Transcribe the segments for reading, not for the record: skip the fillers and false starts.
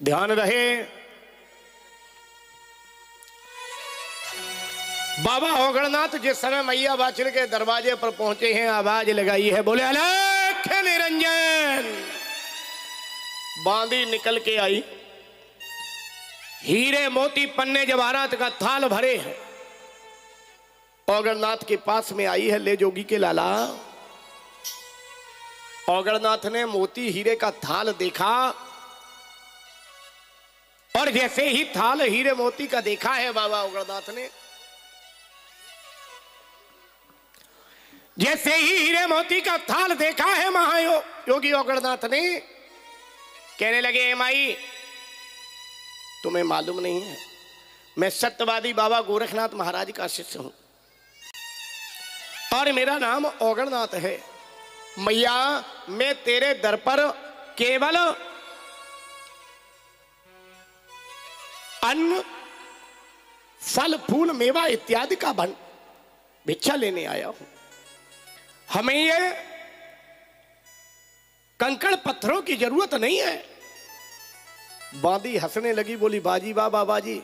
ध्यान रहे। बाबा ओगड़नाथ जिस समय मैया वाचल के दरवाजे पर पहुंचे हैं, आवाज लगाई है, बोले अलख निरंजन। बांदी निकल के आई, हीरे मोती पन्ने जवाहरात का थाल भरे हैं, ओगड़नाथ के पास में आई है। ले जोगी के लाला। ओगड़नाथ ने मोती हीरे का थाल देखा और जैसे ही थाल हीरे मोती का देखा है बाबा ओगड़नाथ ने, जैसे ही हीरे मोती का थाल देखा है महायोगी ओगड़नाथ ने, कहने लगे माई तुम्हें मालूम नहीं है मैं सत्यवादी बाबा गोरखनाथ महाराज का शिष्य हूं और मेरा नाम ओगड़नाथ है। मैया मैं तेरे दर पर केवल अन्न फल फूल मेवा इत्यादि का भिक्षा लेने आया हूं। हमें ये कंकड़ पत्थरों की जरूरत नहीं है। बांदी हंसने लगी, बोली बाजी वाह बाबाजी,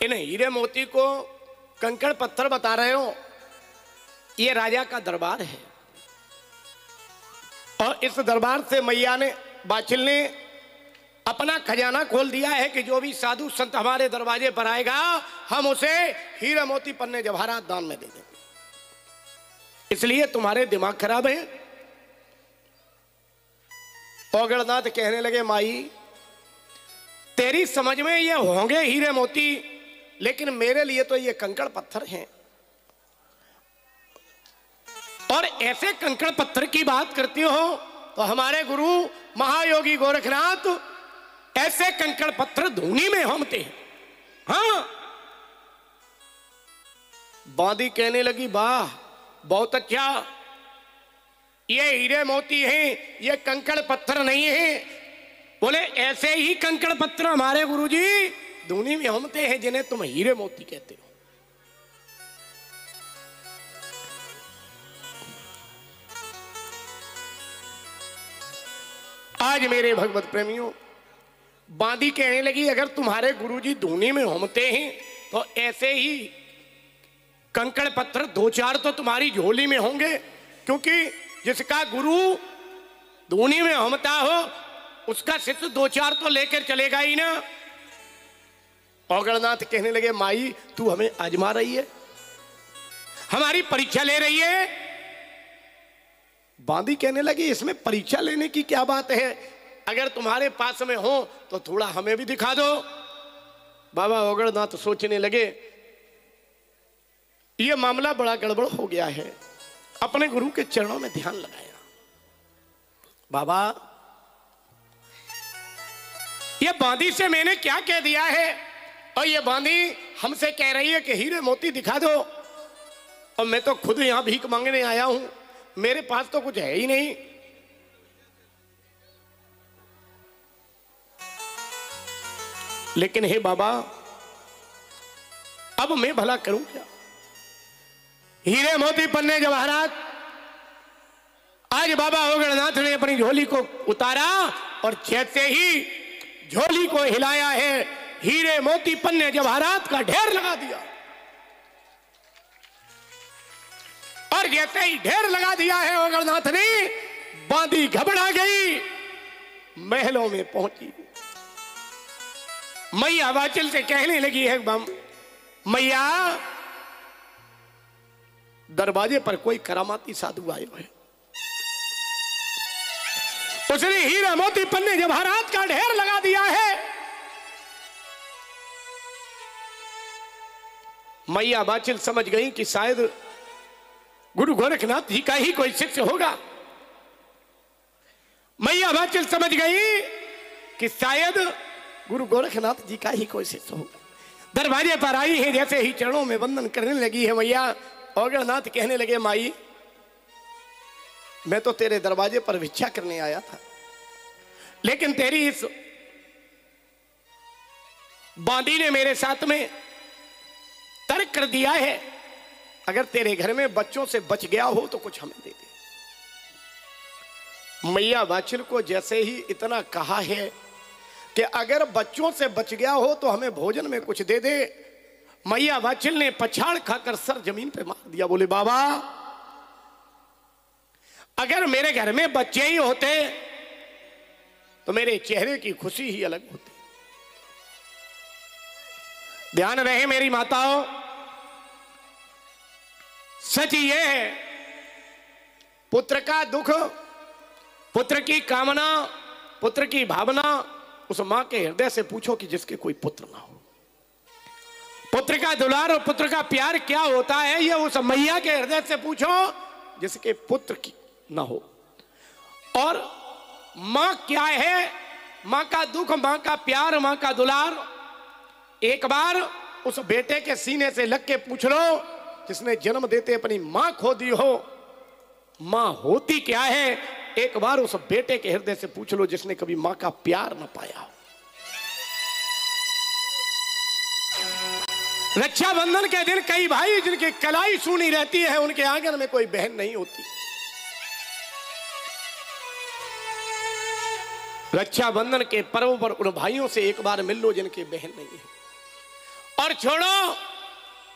इन हीरे मोती को कंकड़ पत्थर बता रहे हो, ये राजा का दरबार है और इस दरबार से मैया ने बाचिल ने अपना खजाना खोल दिया है कि जो भी साधु संत हमारे दरवाजे पर आएगा हम उसे हीरे मोती पन्ने जवाहरात दान में दे देंगे। इसलिए तुम्हारे दिमाग खराब है। ओगड़नाथ कहने लगे माई तेरी समझ में ये होंगे हीरे मोती, लेकिन मेरे लिए तो ये कंकड़ पत्थर हैं। और ऐसे कंकड़ पत्थर की बात करती हो तो हमारे गुरु महायोगी गोरखनाथ ऐसे कंकड़ पत्थर धूनी में होमते हैं। हाँ। बांदी कहने लगी वाह बहुत अच्छा, ये हीरे मोती हैं, ये कंकड़ पत्थर नहीं है। बोले ऐसे ही कंकड़ पत्थर हमारे गुरुजी धूनी में होमते हैं जिन्हें तुम हीरे मोती कहते हो। आज मेरे भगवत प्रेमियों बांदी कहने लगी अगर तुम्हारे गुरुजी धूनी में होमते हैं तो ऐसे ही कंकड़ पत्थर दो चार तो तुम्हारी झोली में होंगे, क्योंकि जिसका गुरु धूनी में होमता हो उसका शिष्य दो चार तो लेकर चलेगा ही ना। ओगड़नाथ कहने लगे माई तू हमें आजमा रही है, हमारी परीक्षा ले रही है। बांदी कहने लगी इसमें परीक्षा लेने की क्या बात है, अगर तुम्हारे पास में हो तो थोड़ा हमें भी दिखा दो। बाबा ओगड़नाथ सोचने लगे ये मामला बड़ा गड़बड़ हो गया है। अपने गुरु के चरणों में ध्यान लगाया, बाबा ये बांदी से मैंने क्या कह दिया है और ये बांदी हमसे कह रही है कि हीरे मोती दिखा दो, और मैं तो खुद यहां भीख मांगने आया हूं, मेरे पास तो कुछ है ही नहीं। लेकिन हे बाबा अब मैं भला करूं क्या। हीरे मोती पन्ने जवाहरात आज बाबा ओगड़नाथ ने अपनी झोली को उतारा और जैसे ही झोली को हिलाया है हीरे मोती पन्ने जवाहरात का ढेर लगा दिया। और जैसे ही ढेर लगा दिया है ओगड़नाथ ने, बांदी घबरा गई, महलों में पहुंची। मैया वाचल से कहने लगी है मैया दरवाजे पर कोई करामाती साधु आए हुए, उसने हीरा मोती पन्ने जवाहरात का ढेर लगा दिया है। मैया बाचिल समझ गई कि शायद गुरु गोरखनाथ जी का ही कोई शिष्य होगा। मैया बाचिल समझ गई कि शायद गुरु गोरखनाथ जी का ही कोई शिष्य होगा। दरवाजे पर आई है, जैसे ही चरणों में वंदन करने लगी है मैया, ओगड़नाथ कहने लगे माई मैं तो तेरे दरवाजे पर भिक्षा करने आया था, लेकिन तेरी इस बांदी ने मेरे साथ में तर्क कर दिया है, अगर तेरे घर में बच्चों से बच गया हो तो कुछ हमें दे दे। मैया वाचिल को जैसे ही इतना कहा है कि अगर बच्चों से बच गया हो तो हमें भोजन में कुछ दे दे, मैया वाचिल ने पछाड़ खाकर सर जमीन पे मार दिया। बोले बाबा, अगर मेरे घर में बच्चे ही होते तो मेरे चेहरे की खुशी ही अलग होती। ध्यान रहे मेरी माताओं, सच ये है, पुत्र का दुख, पुत्र की कामना, पुत्र की भावना उस मां के हृदय से पूछो कि जिसके कोई पुत्र ना हो। पुत्र का दुलार और पुत्र का प्यार क्या होता है, ये उस मैया के हृदय से पूछो जिसके पुत्र की ना हो। और मां क्या है, मां का दुख, मां का प्यार, मां का दुलार एक बार उस बेटे के सीने से लग के पूछ लो जिसने जन्म देते अपनी मां खो दी हो, मां होती क्या है। एक बार उस बेटे के हृदय से पूछ लो जिसने कभी मां का प्यार न पाया हो। रक्षाबंधन के दिन कई भाई जिनकी कलाई सूनी रहती है, उनके आंगन में कोई बहन नहीं होती। रक्षाबंधन के पर्व पर उन भाइयों से एक बार मिल लो जिनकी बहन नहीं है, और छोड़ो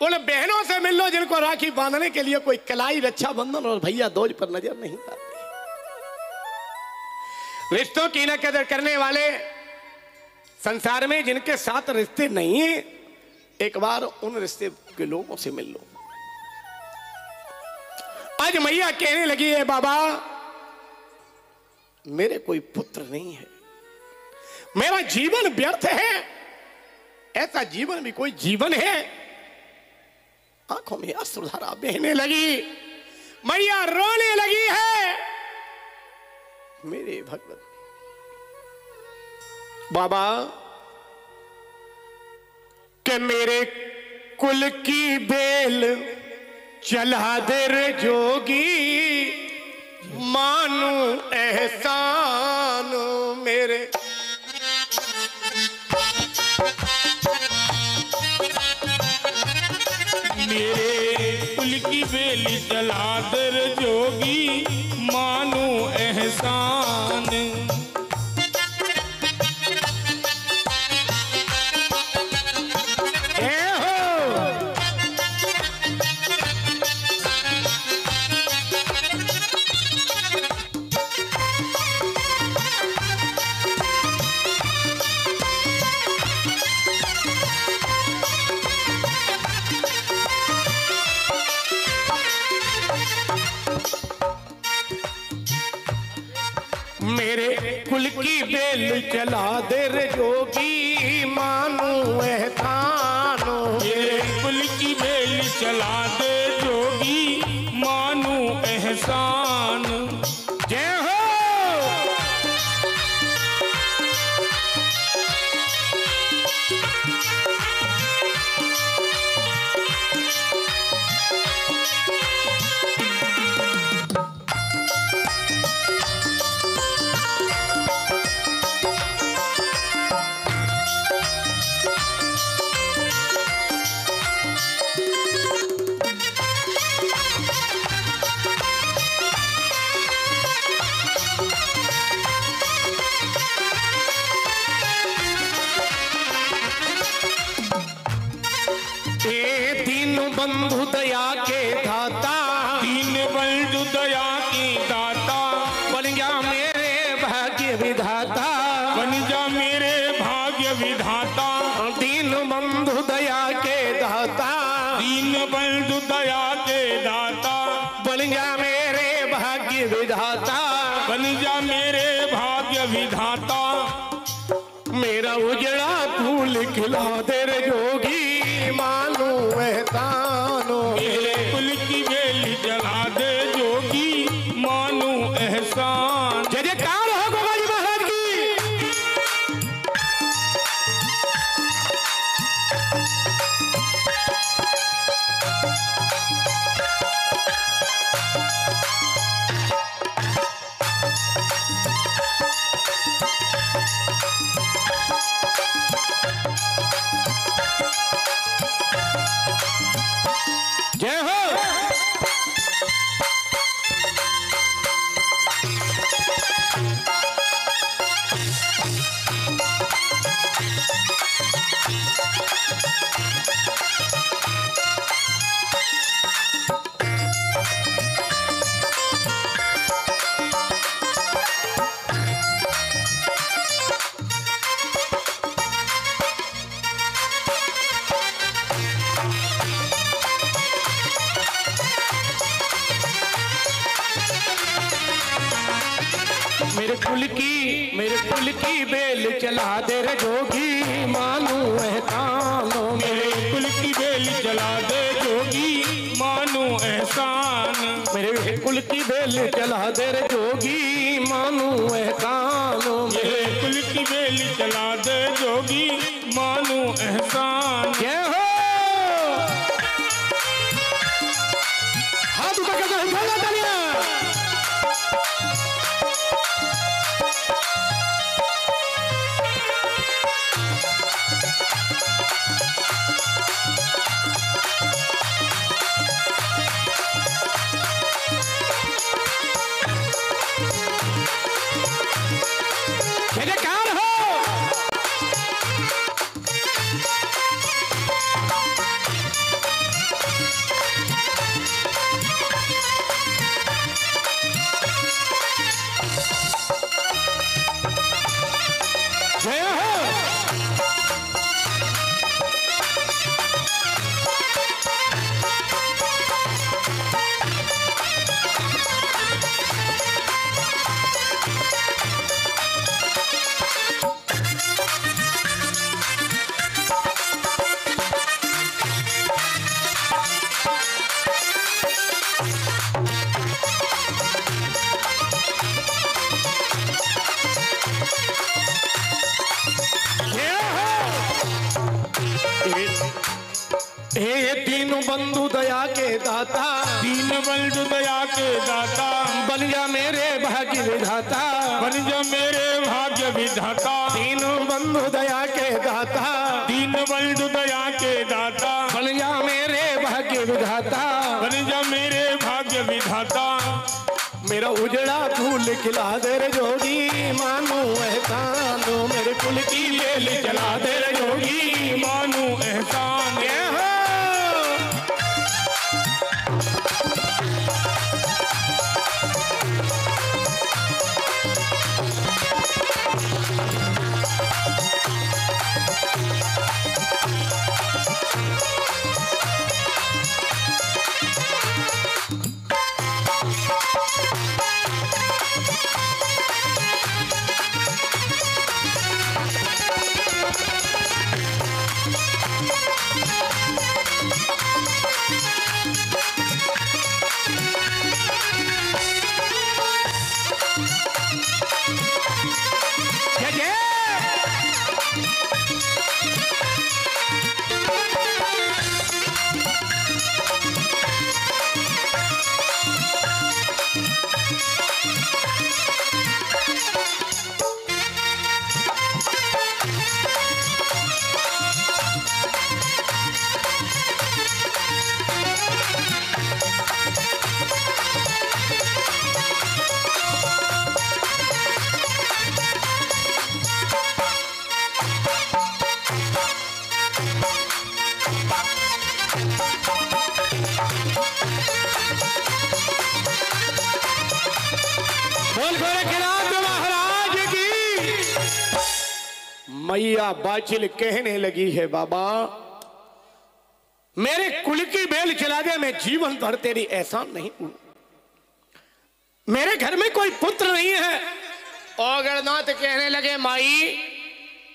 उन बहनों से मिल लो जिनको राखी बांधने के लिए कोई कलाई, रक्षाबंधन और भैया दोज पर नजर नहीं आती। रिश्तों की न कदर करने वाले संसार में जिनके साथ रिश्ते नहीं है, एक बार उन रिश्ते के लोगों से मिल लो। आज मैया कहने लगी है बाबा, मेरे कोई पुत्र नहीं है, मेरा जीवन व्यर्थ है। ऐसा जीवन भी कोई जीवन है? आंखों में अश्रुधारा बहने लगी, मैया रोने लगी है। मेरे भगवान, बाबा के मेरे कुल की बेल चला दे रे जोगी, मानू एहसान मेरे। मेरे कुल की बेल चला दे रे जोगी, मानू एहसान। मेरे कुल की बेल चला दे रे जोगी, मानू एहसान। मेरे कुल की बेल चला दे जोगी, मानू एहसान। जय हो। बंधु दया के दाता, दीन बंधु दया की दाता, बन जा मेरे भाग्य विधाता, बन जा मेरे भाग्य विधाता। दीन बंधु दया के दाता, दीन बंधु दया के दाता, बन जा मेरे भाग्य विधाता, बन जा मेरे भाग्य विधाता। मेरा उजड़ा फूल खिला दे रे जोगी, मानू एहसानो। मेरे कुल की बेल जला दे जोगी, मानू एहसान। जय जयकार हो गोगा जी महाराज की। जय हो। मेरे कुल की बेल चला दे रे जोगी, मानू एहसानो। मेरे कुल की बेल चला दे जोगी, मानू एहसान। मेरे कुल की बेल चला दे रे जोगी, मानू एहसानो। मेरे कुल की बेल चला दे जोगी, मानू एहसान। जय हो। हाथ ऊपर करके हिलाओ तालियां। जयकार हो। जय हो। हे दीन बंधु दया के दाता, दीन बंधु दया के दाता, बन जा मेरे भाग्य विधाता। बन जा मेरे भाग्य विधाता। दीन बंधु दया के दाता, दीन बंधु दया के दाता, बन जा मेरे भाग्य विधाता। बन जा मेरे भाग्य विधाता। मेरा उजड़ा फूल खिला दे रे जोगी, मानू एहसानो। मेरे कुल की बेल चला दे रे जोगी, मानू एहसान। जय हो। बोल गोरखनाथ महाराज की। मैया बाचिल कहने लगी है, बाबा मेरे कुल की बेल चला दे, मैं जीवन भर तेरी एहसान नहीं हूं। मेरे घर में कोई पुत्र नहीं है। औगरनाथ कहने लगे, माई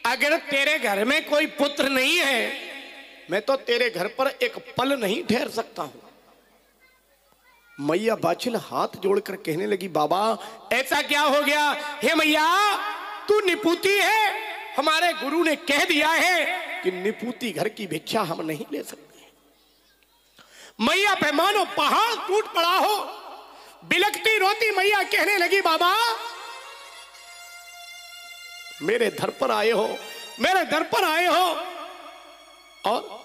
अगर तेरे घर में कोई पुत्र नहीं है, मैं तो तेरे घर पर एक पल नहीं ठहर सकता हूं। मैया बाछिल हाथ जोड़कर कहने लगी, बाबा ऐसा क्या हो गया? हे मैया तू निपुती है, हमारे गुरु ने कह दिया है कि निपुती घर की भिक्षा हम नहीं ले सकते। मैया पे मानो पहाड़ टूट पड़ा हो। बिलखती रोती मैया कहने लगी, बाबा मेरे दर पर आए हो, मेरे दर पर आए हो और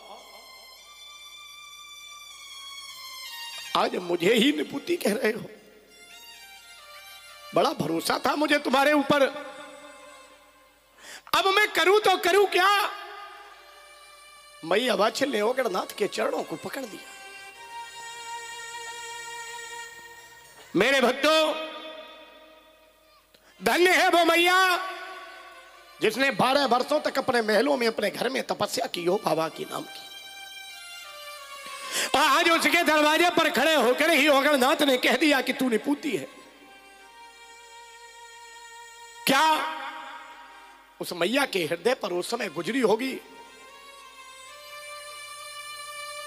आज मुझे ही निपुती कह रहे हो। बड़ा भरोसा था मुझे तुम्हारे ऊपर, अब मैं करूं तो करूं क्या? मैया बाछिल ने औगरनाथ के चरणों को पकड़ दिया। मेरे भक्तों, धन्य है वो मैया जिसने 12 वर्षों तक अपने महलों में, अपने घर में तपस्या की हो बाबा की नाम की। और आज उसके दरवाजे पर खड़े होकर ही औगरनाथ ने कह दिया कि तू निपुती है। क्या उस मैया के हृदय पर उस समय गुजरी होगी?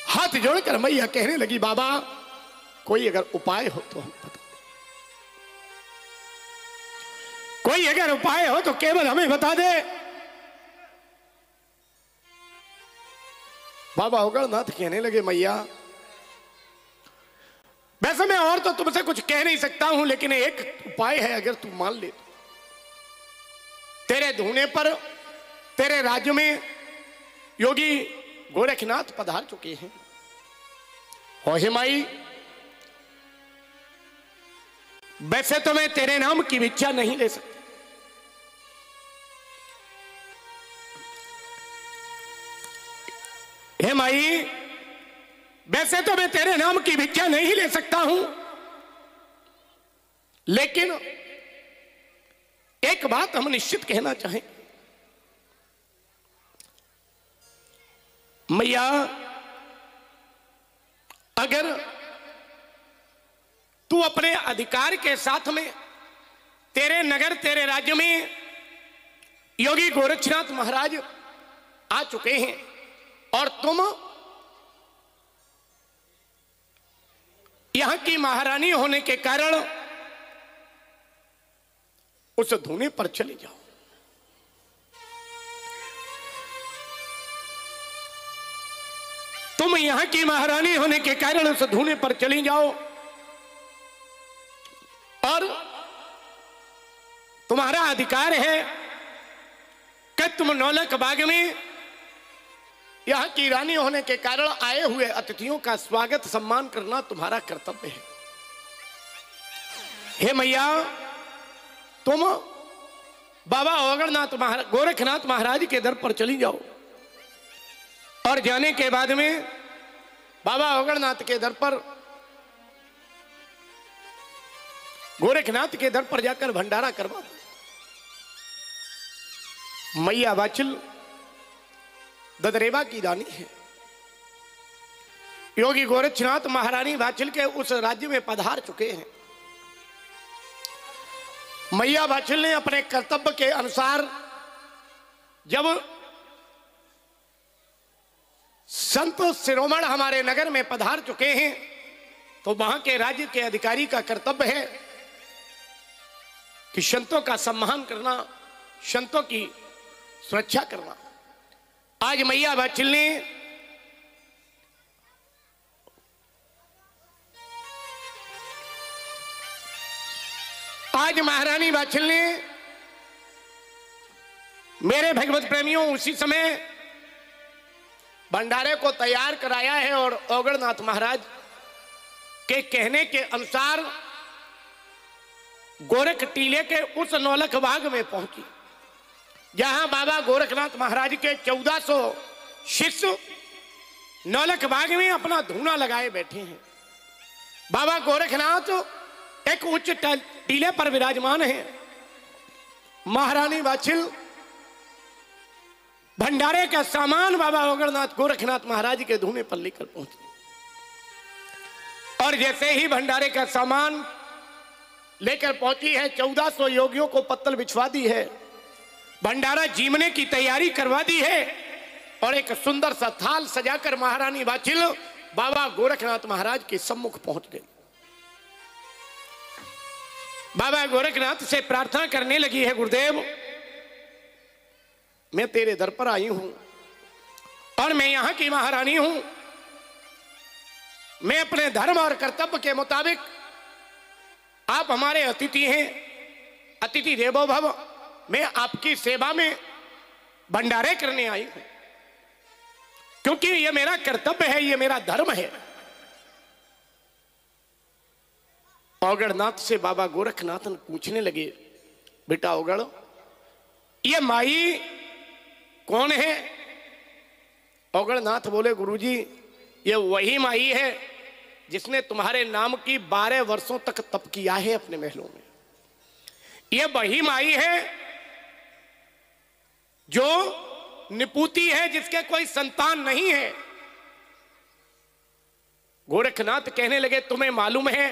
हाथ जोड़कर मैया कहने लगी, बाबा कोई अगर उपाय हो तो हम बता दे, कोई अगर उपाय हो तो केवल हमें बता दे। बाबा ओगड़नाथ कहने लगे, मैया वैसे मैं और तो तुमसे कुछ कह नहीं सकता हूं, लेकिन एक उपाय है, अगर तू मान ले तो। तेरे धूने पर तेरे राज्य में योगी गोरखनाथ पधार चुके हैं। और हे माई, वैसे तो मैं तेरे नाम की भिक्षा नहीं ले सकता, हे माई वैसे तो मैं तेरे नाम की भिक्षा नहीं ले सकता हूं, लेकिन एक बात हम निश्चित कहना चाहें। मैया अगर तू अपने अधिकार के साथ में तेरे नगर तेरे राज्य में योगी गोरक्षनाथ महाराज आ चुके हैं और तुम यहां की महारानी होने के कारण उस धूने पर चले जाओ। तुम यहां की महारानी होने के कारण उस धूने पर चली जाओ और तुम्हारा अधिकार है कि तुम नौलख बाग में यहां की रानी होने के कारण आए हुए अतिथियों का स्वागत सम्मान करना तुम्हारा कर्तव्य है। हे मैया, तुम बाबा ओगड़नाथ गोरखनाथ महाराज के दर पर चली जाओ और जाने के बाद में बाबा ओगड़नाथ के दर पर गोरखनाथ के दर पर जाकर भंडारा करवा। मैया वाचिल ददरेवा की रानी है। योगी गोरक्षनाथ महारानी वाचिल के उस राज्य में पधार चुके हैं। मैया वाचिल ने अपने कर्तव्य के अनुसार जब संत शिरोमण हमारे नगर में पधार चुके हैं तो वहां के राज्य के अधिकारी का कर्तव्य है कि संतों का सम्मान करना, संतों की सुरक्षा करना। आज मैया वाचिल ने महारानी वाचिल ने मेरे भगवत प्रेमियों उसी समय भंडारे को तैयार कराया है और ओगड़नाथ महाराज के कहने के अनुसार गोरख टीले के उस नौलख बाग में पहुंची जहां बाबा गोरखनाथ महाराज के 1400 शिष्य नौलख बाग में अपना धूना लगाए बैठे हैं। बाबा गोरखनाथ एक उच्च टीले पर विराजमान है। महारानी वाचिल भंडारे का सामान बाबा ओगड़नाथ गोरखनाथ महाराज के धूने पर लेकर पहुंची और जैसे ही भंडारे का सामान लेकर पहुंची है 1400 योगियों को पत्तल बिछवा दी है, भंडारा जीमने की तैयारी करवा दी है और एक सुंदर सा थाल सजाकर महारानी वाचिल बाबा गोरखनाथ महाराज के सम्मुख पहुंच गई। बाबा गोरखनाथ से प्रार्थना करने लगी है, गुरुदेव मैं तेरे दर पर आई हूं और मैं यहां की महारानी हूं। मैं अपने धर्म और कर्तव्य के मुताबिक, आप हमारे अतिथि हैं, अतिथि देवो भव, मैं आपकी सेवा में भंडारे करने आई हूं क्योंकि यह मेरा कर्तव्य है, यह मेरा धर्म है। ओगड़नाथ से बाबा गोरखनाथ पूछने लगे, बेटा ओगड़, ये माई कौन है? ओगड़नाथ बोले, गुरुजी ये वही माई है जिसने तुम्हारे नाम की 12 वर्षों तक तप किया है अपने महलों में। ये वही माई है जो निपुती है, जिसके कोई संतान नहीं है। गोरखनाथ कहने लगे, तुम्हें मालूम है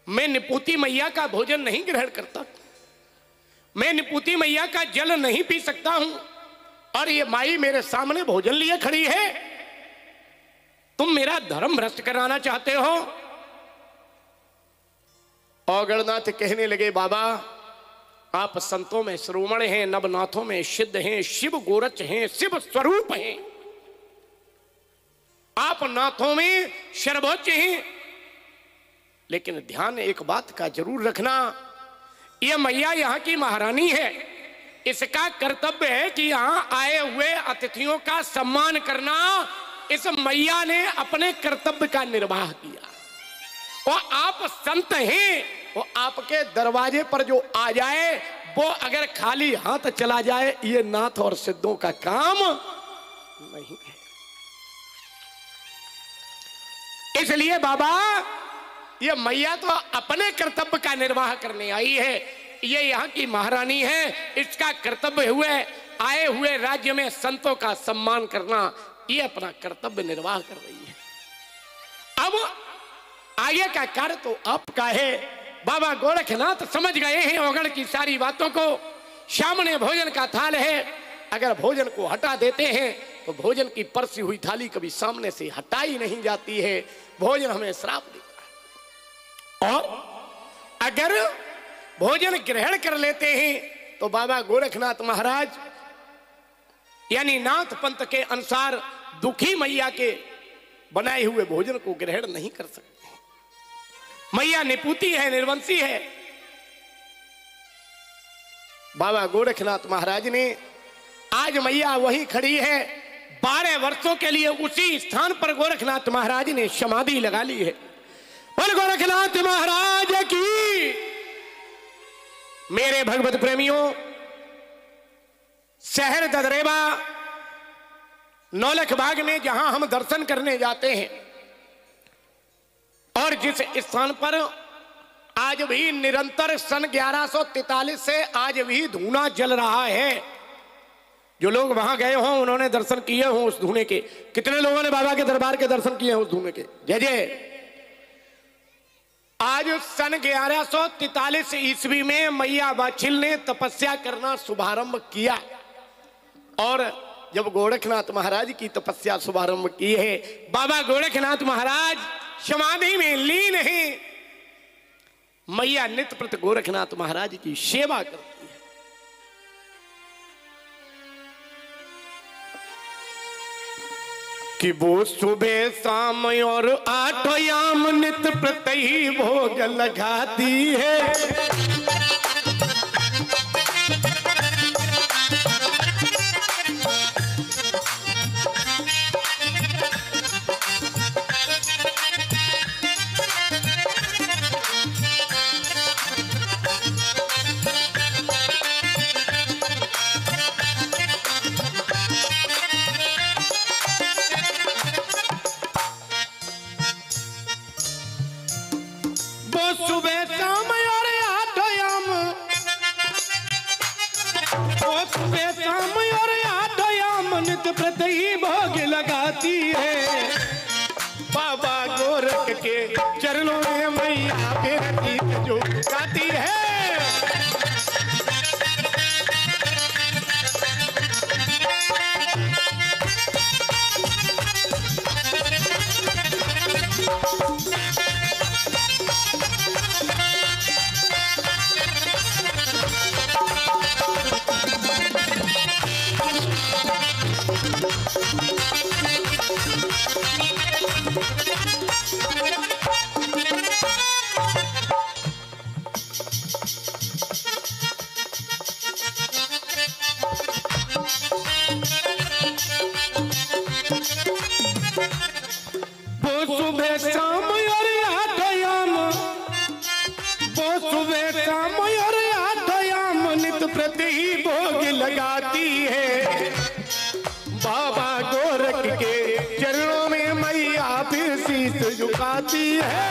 मैं निपुती मैया का भोजन नहीं ग्रहण करता, मैं निपुति मैया का जल नहीं पी सकता हूं और ये माई मेरे सामने भोजन लिए खड़ी है, तुम मेरा धर्म भ्रष्ट कराना चाहते हो। औगणनाथ कहने लगे, बाबा आप संतों में श्रोमण हैं, नवनाथों में सिद्ध हैं, शिव गोरच हैं, शिव स्वरूप हैं, आप नाथों में सर्वोच्च हैं। लेकिन ध्यान एक बात का जरूर रखना, यह मैया यहाँ की महारानी है, इसका कर्तव्य है कि यहाँ आए हुए अतिथियों का सम्मान करना। इस मैया ने अपने कर्तव्य का निर्वाह किया। और आप संत हैं, वो आपके दरवाजे पर जो आ जाए वो अगर खाली हाथ चला जाए, ये नाथ और सिद्धों का काम नहीं है। इसलिए बाबा ये मैया तो अपने कर्तव्य का निर्वाह करने आई है, ये यहाँ की महारानी है, इसका कर्तव्य हुए आए हुए राज्य में संतों का सम्मान करना, ये अपना कर्तव्य निर्वाह कर रही है। अब आगे का कार्य तो आपका है। बाबा गोरखनाथ समझ गए हैं औगण की सारी बातों को। सामने भोजन का थाल है, अगर भोजन को हटा देते हैं तो भोजन की परसी हुई थाली कभी सामने से हटाई नहीं जाती है, भोजन हमें श्राप देता है। और अगर भोजन ग्रहण कर लेते हैं तो बाबा गोरखनाथ महाराज यानी नाथ पंथ के अनुसार दुखी मैया के बनाए हुए भोजन को ग्रहण नहीं कर सकते। मैया निपुति है, निर्वंशी है। बाबा गोरखनाथ महाराज ने आज मैया वहीं खड़ी है, 12 वर्षों के लिए उसी स्थान पर गोरखनाथ महाराज ने समाधि लगा ली है। बोल गोरखनाथ महाराज की। मेरे भगवत प्रेमियों, शहर ददरेवा नौलख बाग में जहां हम दर्शन करने जाते हैं और जिस स्थान पर आज भी निरंतर सन 1143 से आज भी धूना जल रहा है, जो लोग वहां गए हों उन्होंने दर्शन किए हों उस धूने के। कितने लोगों ने बाबा के दरबार के दर्शन किए हैं उस धूने के? जय जय। आज सन 1143 ईस्वी में मैया बाछिल ने तपस्या करना शुभारंभ किया और जब गोरखनाथ महाराज की तपस्या शुभारंभ की है, बाबा गोरखनाथ महाराज समाधि में लीन है, मैया नित्य प्रति गोरखनाथ महाराज की सेवा करती है। कि वो सुबह शाम और 8 याम नित्य प्रति भोग लगाती है। भोग लगाती है। बाबा गोरख के चरणों में मैया फिर गीत जो गाती है। लगाती है। बाबा गोरख के चरणों में मैया फिर शीश झुकाती है।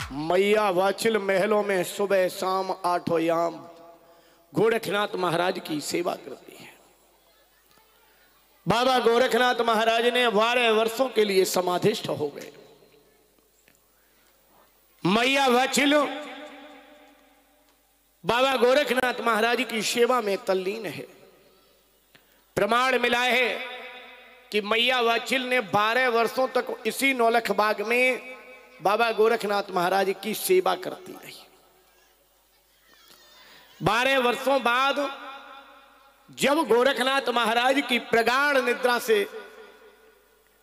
मैया वाचिल महलों में सुबह शाम 8 याम गोरखनाथ महाराज की सेवा करती है। बाबा गोरखनाथ महाराज ने 12 वर्षों के लिए समाधिस्थ हो गए। मैया वाचिल बाबा गोरखनाथ महाराज की सेवा में तल्लीन है। प्रमाण मिला है कि मैया वाचिल ने 12 वर्षों तक इसी नौलख बाग में बाबा गोरखनाथ महाराज की सेवा करती रही। 12 वर्षों बाद जब गोरखनाथ महाराज की प्रगाढ़ निद्रा से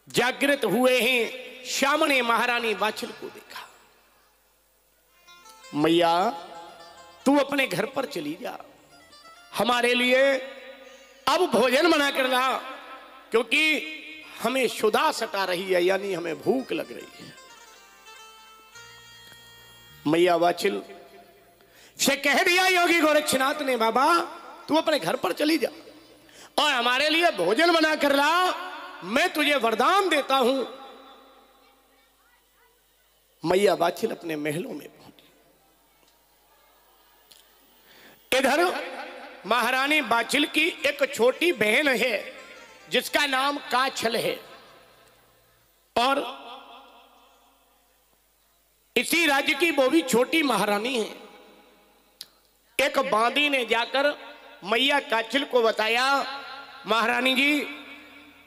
जागृत हुए हैं, सामने महारानी वाचिल को देखा। मैया तू अपने घर पर चली जा, हमारे लिए अब भोजन बना कर ला, क्योंकि हमें क्षुधा सता रही है, यानी हमें भूख लग रही है। मैया वाचिल से कह दिया योगी गोरक्षनाथ ने, बाबा तू अपने घर पर चली जा और हमारे लिए भोजन बना कर ला, मैं तुझे वरदान देता हूं। मैया वाचिल अपने महलों में पहुंची। इधर महारानी वाचिल की एक छोटी बहन है जिसका नाम काछल है, और इसी राज्य की वो भी छोटी महारानी है। एक बांदी ने जाकर मैया काछल को बताया, महारानी जी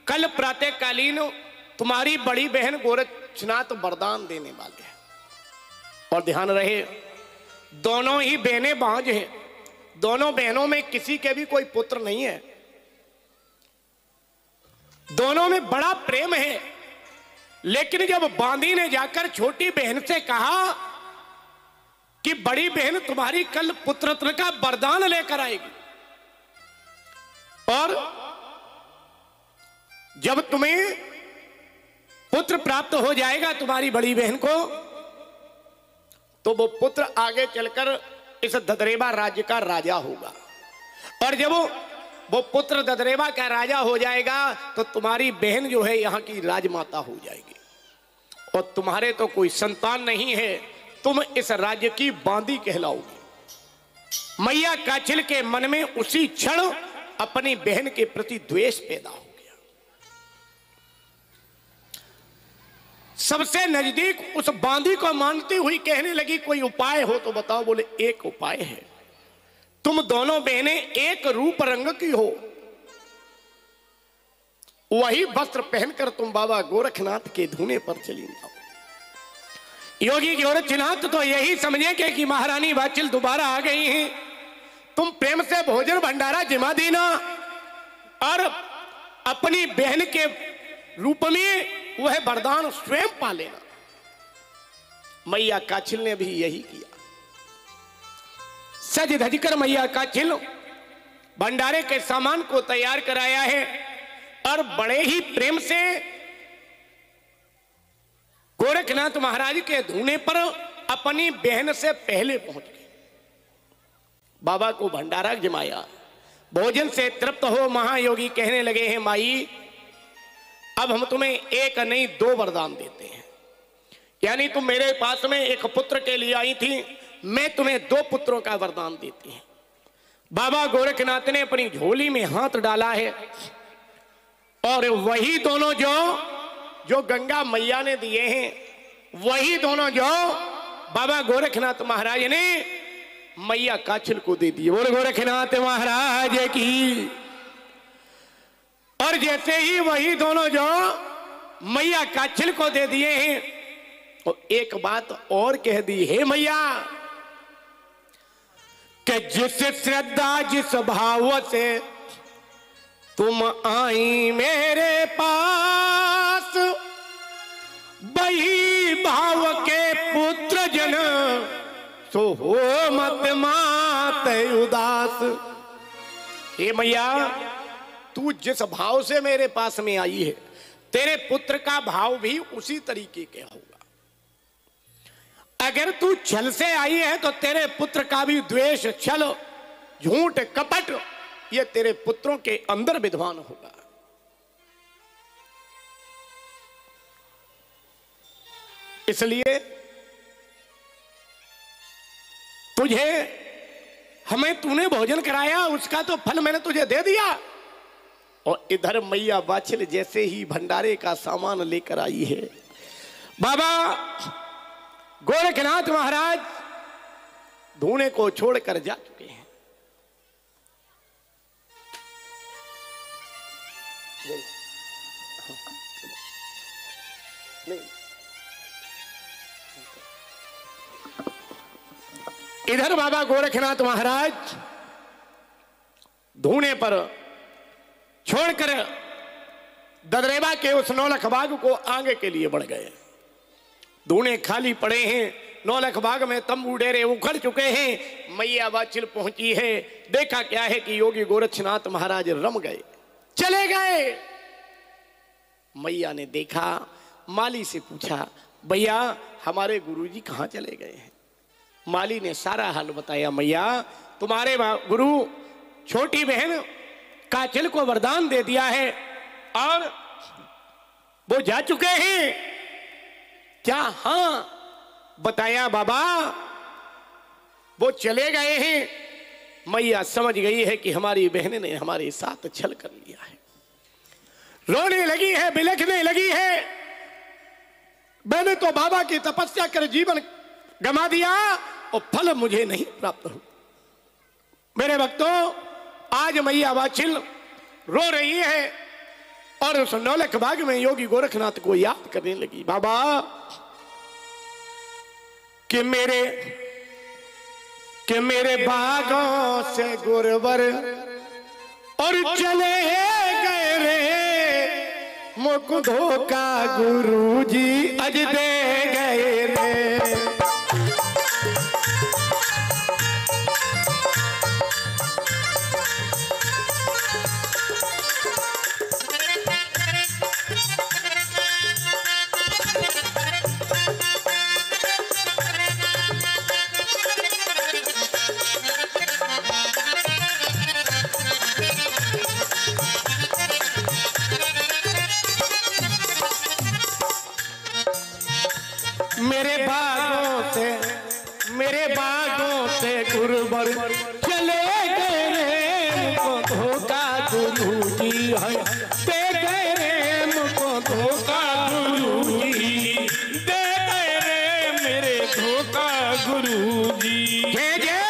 कल प्रातःकालीन तुम्हारी बड़ी बहन गोरक्षनाथ वरदान देने वाले हैं, और ध्यान रहे दोनों ही बहनें बांझ हैं, दोनों बहनों में किसी के भी कोई पुत्र नहीं है, दोनों में बड़ा प्रेम है। लेकिन जब बांदी ने जाकर छोटी बहन से कहा कि बड़ी बहन तुम्हारी कल पुत्रत्व का वरदान लेकर आएगी, और जब तुम्हें पुत्र प्राप्त हो जाएगा तुम्हारी बड़ी बहन को, तो वो पुत्र आगे चलकर इस ददरेवा राज्य का राजा होगा, और जब वो पुत्र ददरेवा का राजा हो जाएगा तो तुम्हारी बहन जो है यहां की राजमाता हो जाएगी, और तुम्हारे तो कोई संतान नहीं है, तुम इस राज्य की बांदी कहलाओगी। मैया काछिल के मन में उसी क्षण अपनी बहन के प्रति द्वेष पैदा हो गया। सबसे नजदीक उस बांदी को मानती हुई कहने लगी, कोई उपाय हो तो बताओ। बोले एक उपाय है, तुम दोनों बहनें एक रूप रंग की हो, वही वस्त्र पहनकर तुम बाबा गोरखनाथ के धूने पर चली जाओ। योगी गोरखनाथ तो यही समझे कि महारानी वाचिल दोबारा आ गई हैं, तुम प्रेम से भोजन भंडारा जिमा देना और अपनी बहन के रूप में वह वरदान स्वयं पा लेना। मैया काछिल ने भी यही किया। सज धज कर मैया काछिल भंडारे के सामान को तैयार कराया है और बड़े ही प्रेम से गोरखनाथ महाराज के धूने पर अपनी बहन से पहले पहुंच गए। बाबा को भंडारा जमाया, भोजन से तृप्त हो महायोगी कहने लगे हैं, माई अब हम तुम्हें एक नहीं 2 वरदान देते हैं। यानी तुम मेरे पास में एक पुत्र के लिए आई थी, मैं तुम्हें 2 पुत्रों का वरदान देती हूं। बाबा गोरखनाथ ने अपनी झोली में हाथ डाला है और वही दोनों जो गंगा मैया ने दिए हैं, वही दोनों जो बाबा गोरखनाथ महाराज ने मैया काछिल को दे दिए। बोल गोरखनाथ महाराज की। और जैसे ही वही दोनों जो मैया काछिल को दे दिए हैं, तो एक बात और कह दी है मैया कि जिस श्रद्धा जिस भाव से तुम आई मेरे पास, वही भाव के पुत्र जन सो हो मत मात उदास। हे मैया तू जिस भाव से मेरे पास में आई है, तेरे पुत्र का भाव भी उसी तरीके के होगा। अगर तू छल से आई है तो तेरे पुत्र का भी द्वेष, छल, झूठ, कपट ये तेरे पुत्रों के अंदर विद्वान होगा। इसलिए तुझे हमें तूने भोजन कराया, उसका तो फल मैंने तुझे दे दिया। और इधर मैया बाछिल जैसे ही भंडारे का सामान लेकर आई है, बाबा गोरखनाथ महाराज धूने को छोड़कर जा चुके हैं। इधर बाबा गोरखनाथ महाराज धूने पर छोड़कर ददरेवा के उस नौलख बाग को आगे के लिए बढ़ गए। धूने खाली पड़े हैं, नौलख बाग में तंबू डेरे उखड़ चुके हैं। मैया बाछिल पहुंची है, देखा क्या है कि योगी गोरखनाथ महाराज रम गए, चले गए। मैया ने देखा, माली से पूछा, भैया हमारे गुरुजी कहाँ चले गए हैं? माली ने सारा हाल बताया। मैया तुम्हारे गुरु छोटी बहन काचिल को वरदान दे दिया है और वो जा चुके हैं। क्या? हाँ बताया बाबा, वो चले गए हैं। मैया समझ गई है कि हमारी बहन ने हमारे साथ छल कर लिया है, रोने लगी है, बिलखने लगी है। मैंने तो बाबा की तपस्या कर जीवन गमा दिया और फल मुझे नहीं प्राप्त हो। मेरे भक्तों, आज मैया बाछिल रो रही है और उस नौलख बाग में योगी गोरखनाथ को याद करने लगी। बाबा कि मेरे बागों से गुरवर और चले गए रे मुकुंदों का गुरुजी अज दे गए रे। मेरे बागों से गुरबर चले गए रे मुकुंदों का गुरुजी है दे गए रे मुकुंदों का गुरुजी दे गए रे मेरे धोखा गुरुजी। जय जय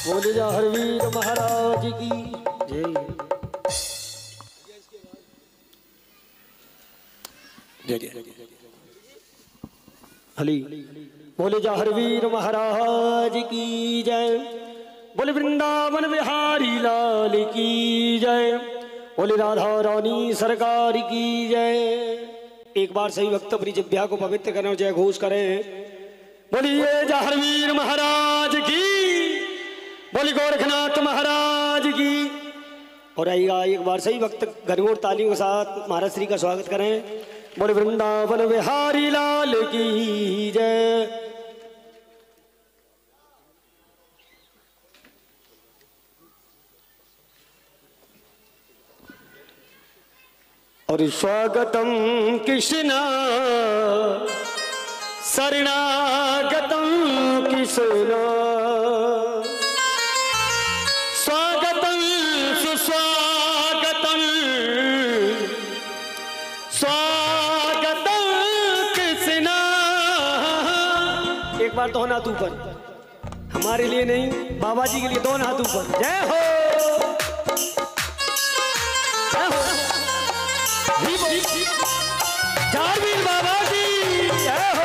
बोले जा हरवीर महाराज की जय। जय हली बोले जा हरवीर महाराज की जय। बोले वृंदावन बिहारी लाल की जय। बोले राधा रानी सरकार की जय। एक बार सही वक्त अपनी जिह्वा को पवित्र करें और जय घोष करें। बोलिए जा हरवीर महाराज की, बोली गोरखनाथ महाराज की। और आइएगा एक बार सही वक्त गणगौर तालियों के साथ महाराज श्री का स्वागत करें। बोले वृंदावन बिहारी लाल की जय। और स्वागतम कृष्णा शरणागतम कृष्णा स्वागतम सुस्वागतम स्वागतम कृष्णा। एक बार दोनों हाथ ऊपर, हमारे लिए नहीं बाबा जी के लिए दोनों हाथ ऊपर। जय हो जय हो जारवीर बाबा की जय हो।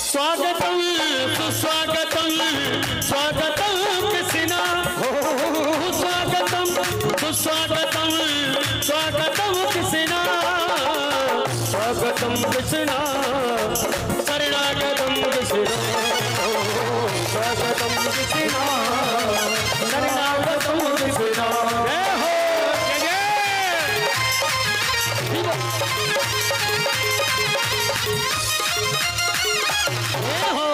स्वागतम सुस्वागतम स्वागतम कृष्णा हो स्वागतम सुस्वागतम स्वागतम कृष्णा स्वागतम कृष्णा शरणागतम कृष्णा स्वागतम कृष्णा शरणागतम कृष्णा जय हो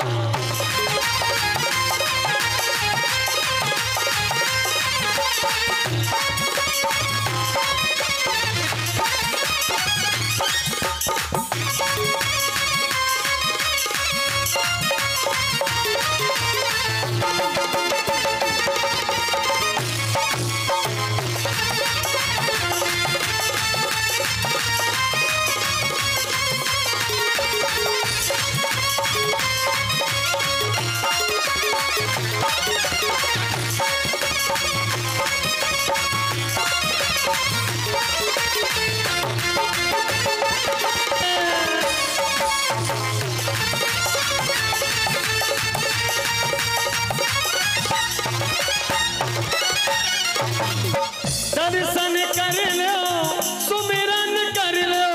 दर्शन कर लो सुमिरन कर लो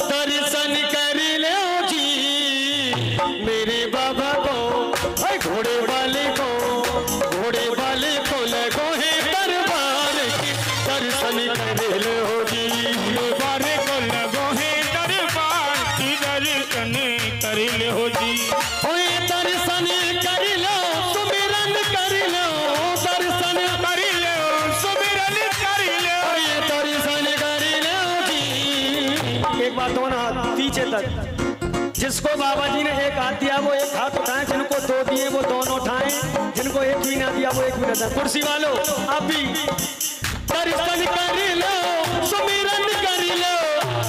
दर्शन कर लो जी मेरे बाबा को घोड़े वाले को लगो है दरबार की दर्शन कर लो जी बारे को लगो है दरबार की दर्शन कर लो जी ओए दर्शन कर लो सुमिरन कर लो दर्शन कर लो सुमिरन कर लो ओए दर्शन कर लो जी एक बार दोनों हाथ पीछे तक जिसको बाबा जी ने एक हाथ दिया वो एक हाथ उठाए जिनको दो दिए वो दोनों उठाए जिनको एक भी ना दिया वो एक भी ना दिया कुर्सी वालों आप भी दर्शन कर लो सुमिरन कर लो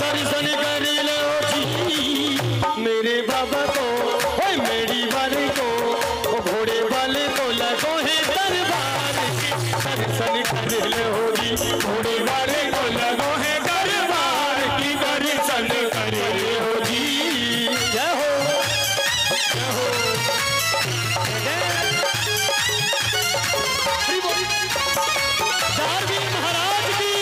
दर्शन कर लो जी मेरे बाबा को ओए मेरी वाले को घोड़े वाले को लगो है दरबार की दर्शन कर लो जी घोड़े वाले को लगो है दरबार की दर्शन कर लो जी जय हो धारवी महाराज की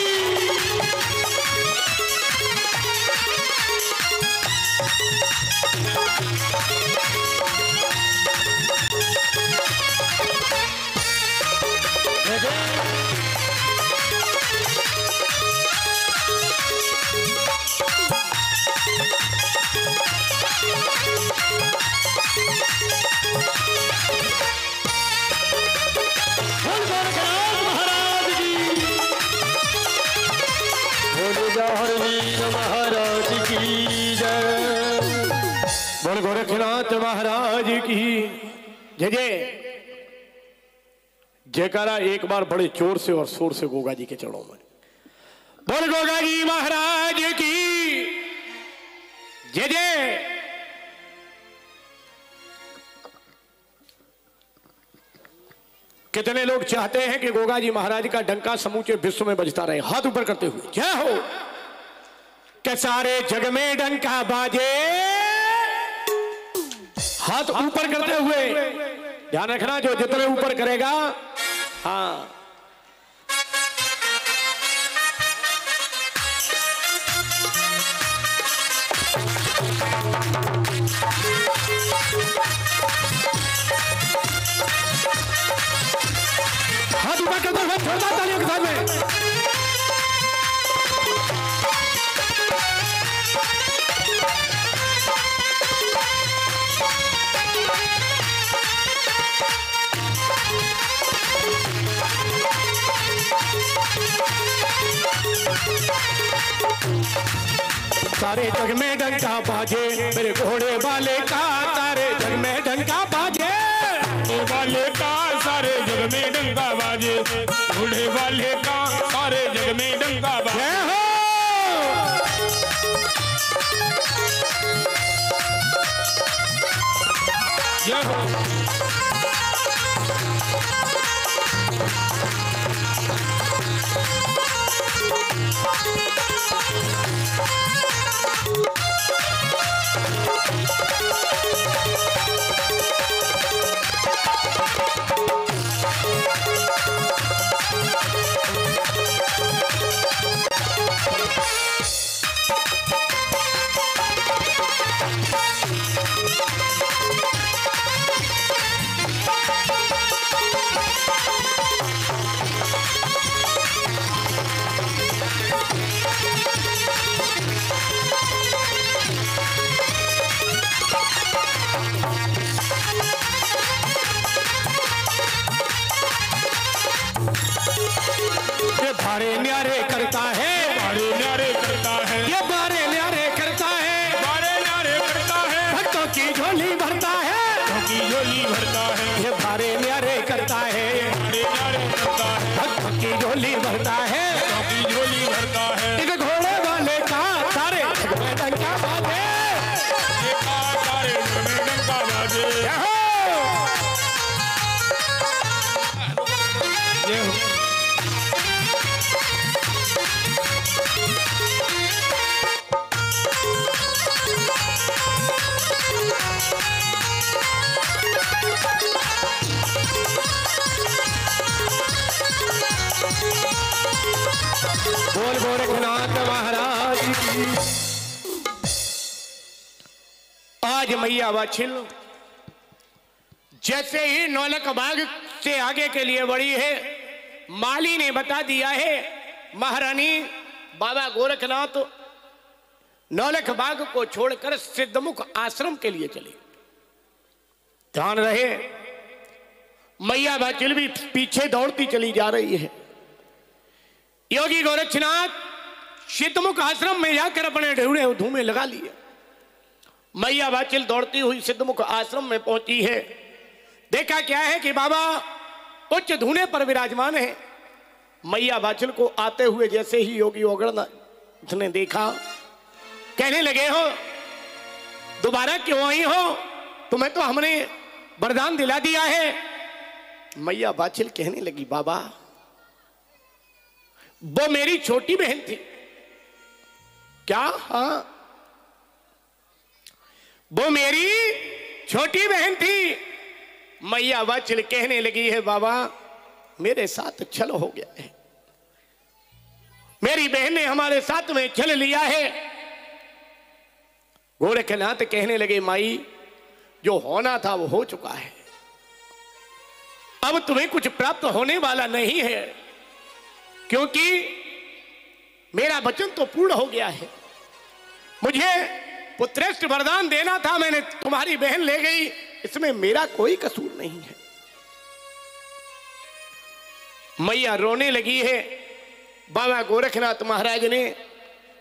महाराज की जय बोल गोरखनाथ महाराज की जय जय जयकारा एक बार बड़े जोर से और शोर से गोगा जी के चरणों में बोल गोगा जी महाराज की जय जय कितने लोग चाहते हैं कि गोगा जी महाराज का डंका समूचे विश्व में बजता रहे हाथ ऊपर करते हुए जय हो कि सारे जग में डंका बाजे हाथ ऊपर करते हुए ध्यान रखना जो जितने ऊपर करेगा हाँ हाथ ऊपर करते हुए जोरदार तालियों के साथ में सारे जग में डंका बाजे मेरे घोड़े वाले का सारे जग में डंका बाजे वाले का सारे जग में डंका बाजे घोड़े वाले का सारे जग में डंका बाजे जय हो जय हो। बारे न्यारे करता है, बारे न्यारे करता है, ये बारे न्यारे करता है, बारे न्यारे करता है, भक्तों की झोली भरता है, भक्तों की झोली भरता है, ये बारे न्यारे करता है, बारे न्यारे करता है, भक्तों की झोली भरता है, भक्तों की झोली भरता है। इस घोड़े वाले का सारे जग में डंका बाजे, ये का सारे जग में डंका बाजे। जय हो। जय हो। बोल गोरखनाथ महाराज की। आज मैया वाछिल जैसे ही नौलख बाग से आगे के लिए बढ़ी है, माली ने बता दिया है महारानी बाबा गोरखनाथ नौलख बाग को छोड़कर सिद्धमुख आश्रम के लिए चले। ध्यान रहे, मैया वाछिल भी पीछे दौड़ती चली जा रही है। योगी गोरक्षनाथ सिद्धमुख आश्रम में जाकर अपने ढेउड़े धूमे लगा लिए। मैया वाचिल दौड़ती हुई सिद्धमुख आश्रम में पहुंची है। देखा क्या है कि बाबा उच्च धूने पर विराजमान है। मैया वाचिल को आते हुए जैसे ही योगी ओगड़नाथ ने देखा, कहने लगे हो दोबारा क्यों आई हो, तुम्हें तो हमने वरदान दिला दिया है। मैया वाचिल कहने लगी बाबा वो मेरी छोटी बहन थी क्या? हाँ वो मेरी छोटी बहन थी। मैया वाचिल कहने लगी है बाबा मेरे साथ छल हो गया है, मेरी बहन ने हमारे साथ में छल लिया है। गोरखनाथ कहने लगे माई जो होना था वो हो चुका है, अब तुम्हें कुछ प्राप्त होने वाला नहीं है, क्योंकि मेरा वचन तो पूर्ण हो गया है। मुझे पुत्रेष्ट वरदान देना था, मैंने तुम्हारी बहन ले गई, इसमें मेरा कोई कसूर नहीं है। मैया रोने लगी है। बाबा गोरखनाथ महाराज ने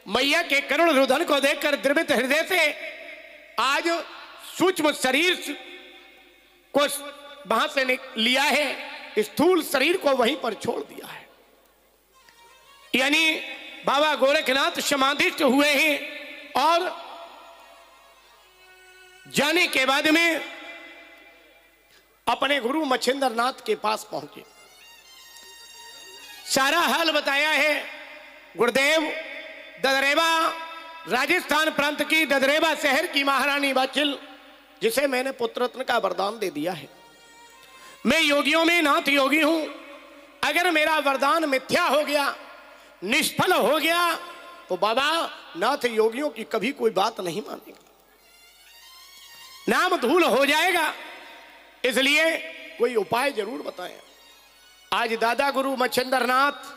मैया के करुण रुदन को देखकर द्रवित हृदय से आज सूक्ष्म शरीर को वहां से लिया है, स्थूल शरीर को वहीं पर छोड़ दिया है। यानी बाबा गोरखनाथ समाधिस्थ हुए हैं और जाने के बाद में अपने गुरु मच्छिंद्रनाथ के पास पहुंचे। सारा हाल बताया है। गुरुदेव ददरेवा राजस्थान प्रांत की ददरेवा शहर की महारानी वाचिल, जिसे मैंने पुत्ररत्न का वरदान दे दिया है। मैं योगियों में नाथ योगी हूं। अगर मेरा वरदान मिथ्या हो गया, निष्फल हो गया, तो बाबा नाथ योगियों की कभी कोई बात नहीं मानेगा, नाम धूल हो जाएगा। इसलिए कोई उपाय जरूर बताएं। आज दादा गुरु मच्छिंद्रनाथ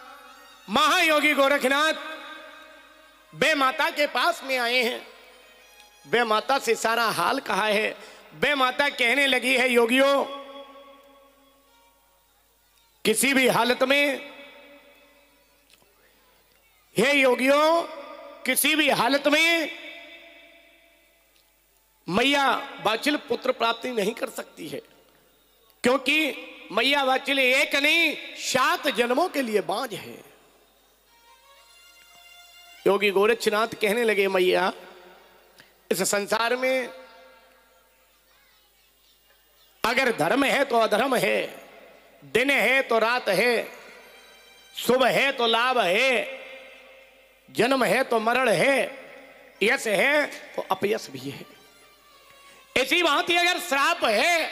महायोगी गोरखनाथ बे माता के पास में आए हैं। बे माता से सारा हाल कहा है। बे माता कहने लगी है योगियों किसी भी हालत में, हे योगियों किसी भी हालत में मैया वाचिल पुत्र प्राप्ति नहीं कर सकती है, क्योंकि मैया वाचिल एक नहीं 7 जन्मों के लिए बांझ है। योगी गोरक्षनाथ कहने लगे मैया इस संसार में अगर धर्म है तो अधर्म है, दिन है तो रात है, शुभ है तो लाभ है, जन्म है तो मरण है, यश है तो अपयश भी है। ऐसी बात ही अगर श्राप है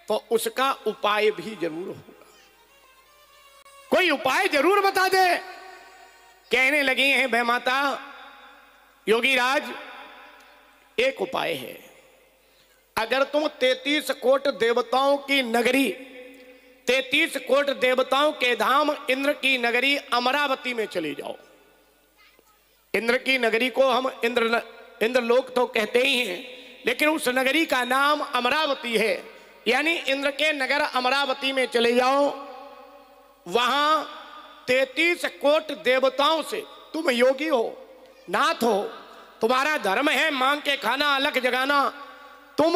तो उसका उपाय भी जरूर होगा। कोई उपाय जरूर बता दे। कहने लगी हैं वह माता, योगीराज एक उपाय है। अगर तुम 33 कोट देवताओं की नगरी, 33 कोट देवताओं के धाम इंद्र की नगरी अमरावती में चले जाओ। इंद्र की नगरी को हम इंद्रलोक तो कहते ही हैं, लेकिन उस नगरी का नाम अमरावती है। यानी इंद्र के नगर अमरावती में चले जाओ। वहां 33 कोट देवताओं से, तुम योगी हो, नाथ हो, तुम्हारा धर्म है मांग के खाना, अलग जगाना, तुम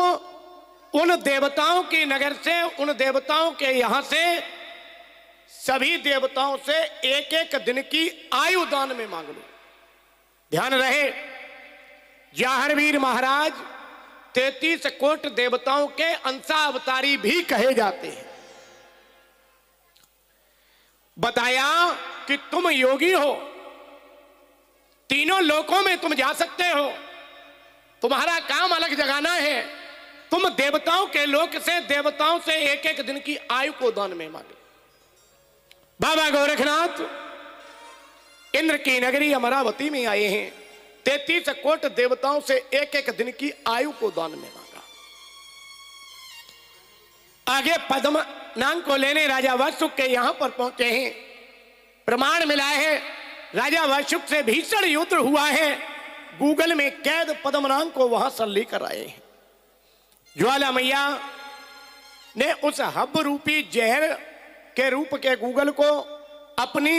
उन देवताओं की नगर से, उन देवताओं के यहां से सभी देवताओं से एक एक दिन की आयु दान में मांग लो। ध्यान रहे, जाहरवीर महाराज 33 कोट देवताओं के अंशावतारी भी कहे जाते हैं। बताया कि तुम योगी हो, तीनों लोकों में तुम जा सकते हो, तुम्हारा काम अलग जगाना है। तुम देवताओं के लोक से, देवताओं से एक एक दिन की आयु को दान में मांगे। बाबा गोरखनाथ इंद्र की नगरी अमरावती में आए हैं। 33 कोट देवताओं से एक एक दिन की आयु को दान में मांगा। आगे पद्म नाम को लेने राजा वसुक के यहां पर पहुंचे हैं। प्रमाण मिला है, राजा वसुक से भीषण युद्ध हुआ है। गूगल में कैद पद्मनाम को वहां से लेकर आए हैं। ज्वाला मैया ने उस हब रूपी जहर के रूप के गूगल को अपनी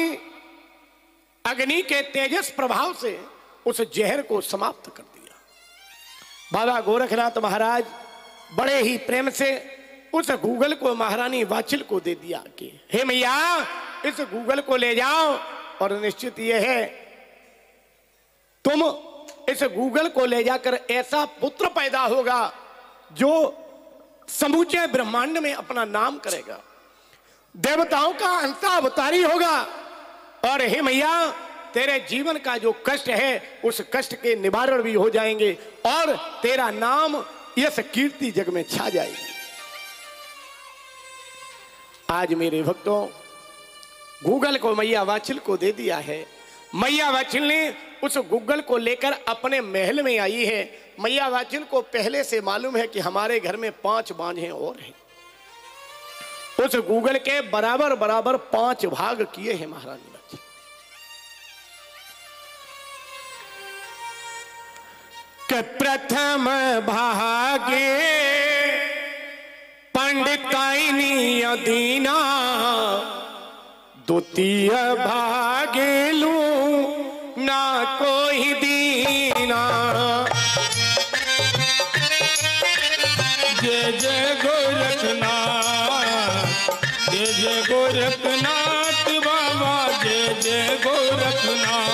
अग्नि के तेजस प्रभाव से उस जहर को समाप्त कर दिया। बाबा गोरखनाथ महाराज बड़े ही प्रेम से उस गूगल को महारानी वाचिल को दे दिया कि हे मैया, इस गूगल को ले जाओ और निश्चित यह है तुम इस गूगल को ले जाकर ऐसा पुत्र पैदा होगा जो समूचे ब्रह्मांड में अपना नाम करेगा, देवताओं का अंशावतारी होगा। और हे मैया, तेरे जीवन का जो कष्ट है उस कष्ट के निवारण भी हो जाएंगे और तेरा नाम यश कीर्ति जग में छा जाएगी। आज मेरे भक्तों, गूगल को मैया वाचिल को दे दिया है। मैया वाचिल ने उस गूगल को लेकर अपने महल में आई है। मैया वाचिल को पहले से मालूम है कि हमारे घर में 5 बांझें और हैं। उस गूगल के बराबर बराबर 5 भाग किए हैं महारानी वाचिल। के प्रथम भागे पंडिताइनी अदीना, द्वितीय भागे लू ना कोई दीना। जय जय गोरखनाथ, जय जय गोरखनाथ बाबा, जय जय गोरखनाथ।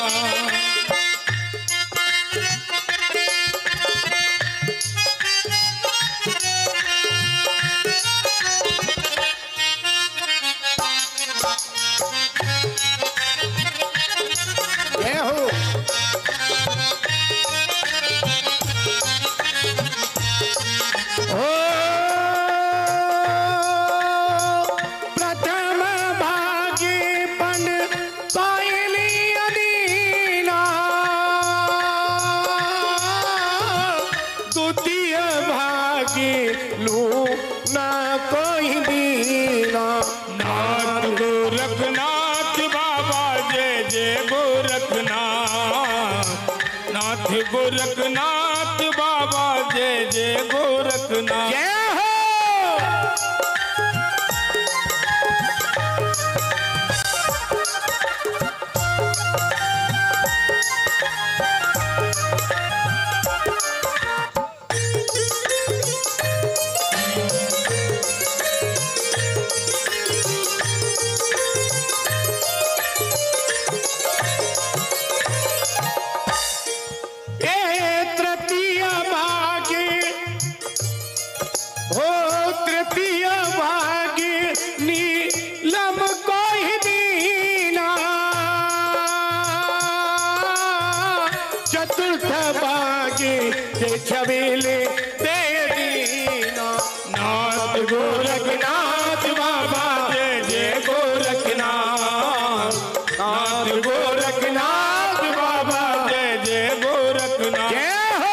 गोरखनाथ बाबा, जय जय गोरखनाथ। जय हो। चतुर्थ भागे जे छबीले दे दीना। नाथ गोरखनाथ बाबा जय जय गोरखनाथ। नाथ गोरखनाथ बाबा जय जय गोरखनाथ। जय हो।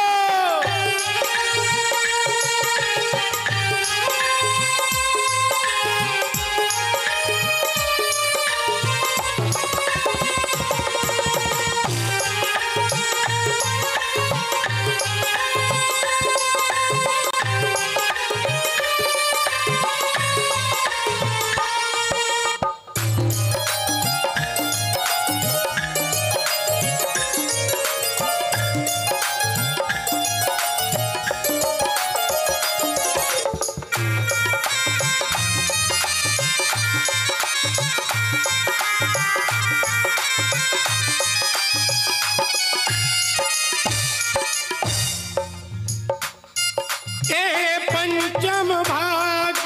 पंचम भाग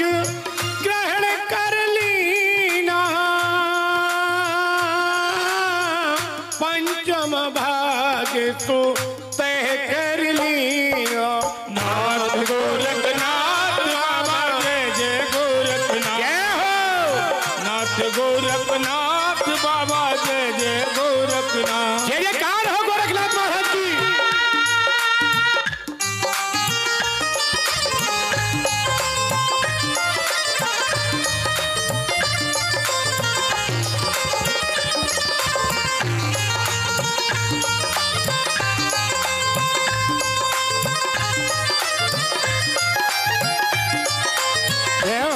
ग्रहण कर लीना। पंचम भाग तो तय कर लिया। नाथ गोरखनाथ बाबा जय जय गोरखनाथ। जय हो। नाथ गोरखनाथ बाबा जय जय गोरखनाथ। जय जयकार हो गोरखनाथ महाराज की। जय हो।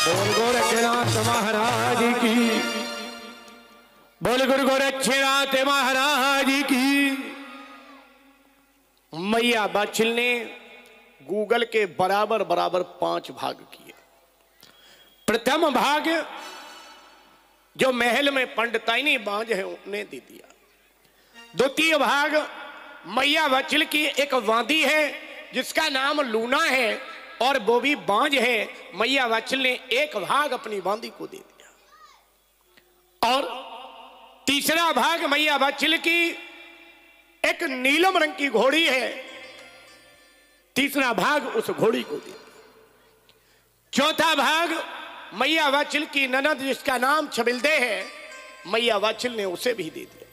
बोल गोरखनाथ महाराज की। बोल गुरु गोरक्षनाथ महाराज की। मैया बच्चल ने गूगल के बराबर बराबर 5 भाग किए। प्रथम भाग जो महल में पंडिताइनी बांझ है उन्हें दे दिया। द्वितीय भाग मैया बच्चल की एक वादी है जिसका नाम लूना है और वो भी बांझ है। मैया बच्चल ने एक भाग अपनी वादी को दे दिया। और तीसरा भाग मैया बच्चल की एक नीलम रंग की घोड़ी है। तीसरा भाग उस घोड़ी को दे दिया। चौथा भाग मैया बच्चल की ननद जिसका नाम छबिलदे है, मैया बच्चल ने उसे भी दे दिया।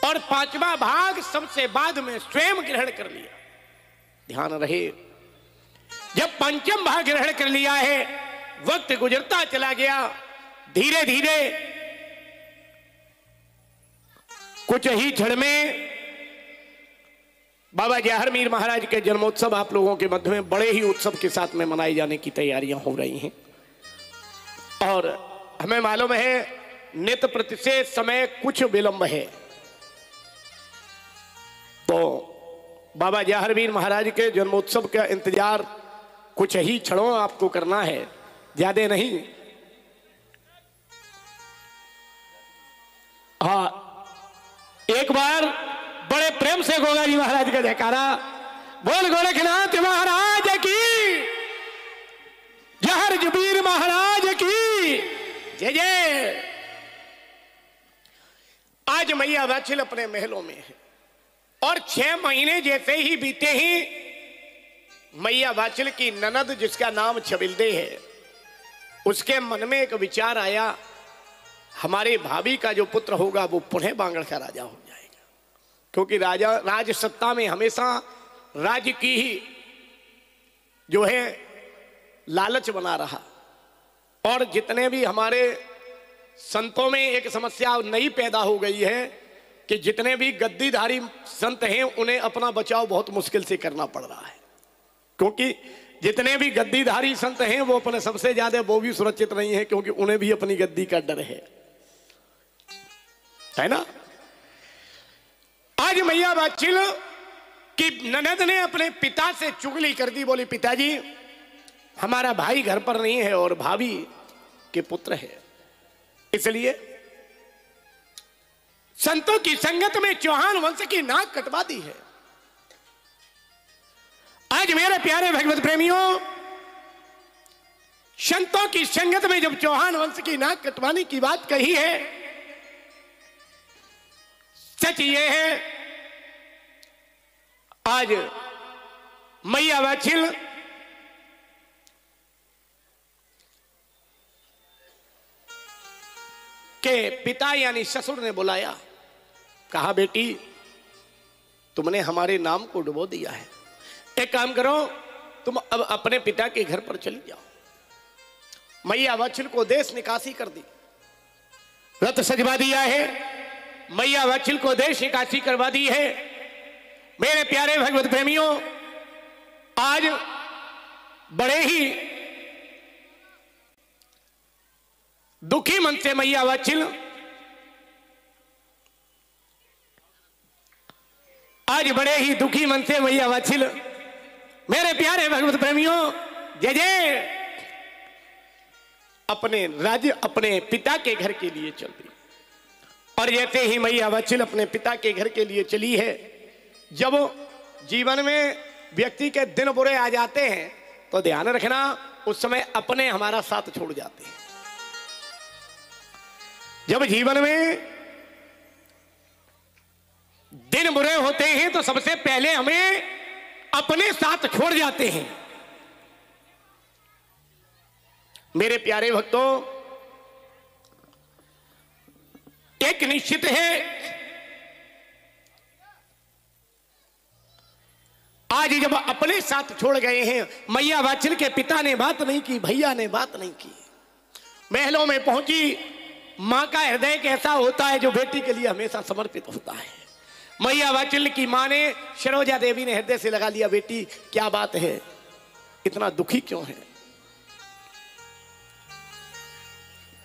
और 5वां भाग सबसे बाद में स्वयं ग्रहण कर लिया। ध्यान रहे, जब पंचम भाग ग्रहण कर लिया है, वक्त गुजरता चला गया। धीरे धीरे कुछ ही क्षण में बाबा जवाहर मीर महाराज के जन्मोत्सव आप लोगों के मध्य में बड़े ही उत्सव के साथ में मनाए जाने की तैयारियां हो रही हैं। और हमें मालूम है नित प्रति से समय कुछ विलंब है, तो बाबा जवाहर मीर महाराज के जन्मोत्सव का इंतजार कुछ ही क्षणों आपको करना है, ज्यादा नहीं। हाँ, एक बार बड़े प्रेम से गोगा जी महाराज का जयकारा। बोल गोरखनाथ महाराज की, जवाहर जबीर महाराज की जय जय। आज मैया बच्चल अपने महलों में है और 6 महीने जैसे ही बीते ही मैया बच्चल की ननद जिसका नाम छबिलदे है, उसके मन में एक विचार आया, हमारे भाभी का जो पुत्र होगा वो पुनः बांगड़ का राजा हो जाएगा। क्योंकि राजा राज सत्ता में हमेशा राज्य की ही जो है लालच बना रहा। और जितने भी हमारे संतों में एक समस्या नई पैदा हो गई है कि जितने भी गद्दीधारी संत हैं उन्हें अपना बचाव बहुत मुश्किल से करना पड़ रहा है। क्योंकि जितने भी गद्दीधारी संत हैं वो अपने सबसे ज्यादा वो भी सुरक्षित नहीं है, क्योंकि उन्हें भी अपनी गद्दी का डर है ना। आज मैया बच्चल की ननद ने अपने पिता से चुगली कर दी। बोली, पिताजी हमारा भाई घर पर नहीं है और भाभी के पुत्र है, इसलिए संतों की संगत में चौहान वंश की नाक कटवा दी है। आज मेरे प्यारे भगवत प्रेमियों, संतों की संगत में जब चौहान वंश की नाक कटवाने की बात कही है, सच ये है आज मैया वाछिल के पिता यानी ससुर ने बुलाया, कहा बेटी तुमने हमारे नाम को डुबो दिया है, एक काम करो तुम अब अपने पिता के घर पर चली जाओ। मैया वाछिल को देश निकासी कर दी, रथ सजवा दिया है, मैया वाछिल को देश निकासी करवा दी है। मेरे प्यारे भगवत प्रेमियों, आज बड़े ही दुखी मन से मैया वाछिल मैया वाछिल मेरे प्यारे भगवत प्रेमियों जय जय अपने राज्य अपने पिता के घर के लिए चल दी। और जैसे ही मैया वाछिल अपने पिता के घर के लिए चली है, जब जीवन में व्यक्ति के दिन बुरे आ जाते हैं तो ध्यान रखना उस समय अपने हमारा साथ छोड़ जाते हैं। जब जीवन में दिन बुरे होते हैं तो सबसे पहले हमें अपने साथ छोड़ जाते हैं। मेरे प्यारे भक्तों, एक निश्चित है, आज जब अपने साथ छोड़ गए हैं, मैया वाछिल के पिता ने बात नहीं की, भैया ने बात नहीं की, महलों में पहुंची। मां का हृदय कैसा होता है जो बेटी के लिए हमेशा समर्पित होता है। मैया वाछिल की मां ने, सरोजा देवी ने हृदय से लगा लिया, बेटी क्या बात है, इतना दुखी क्यों है।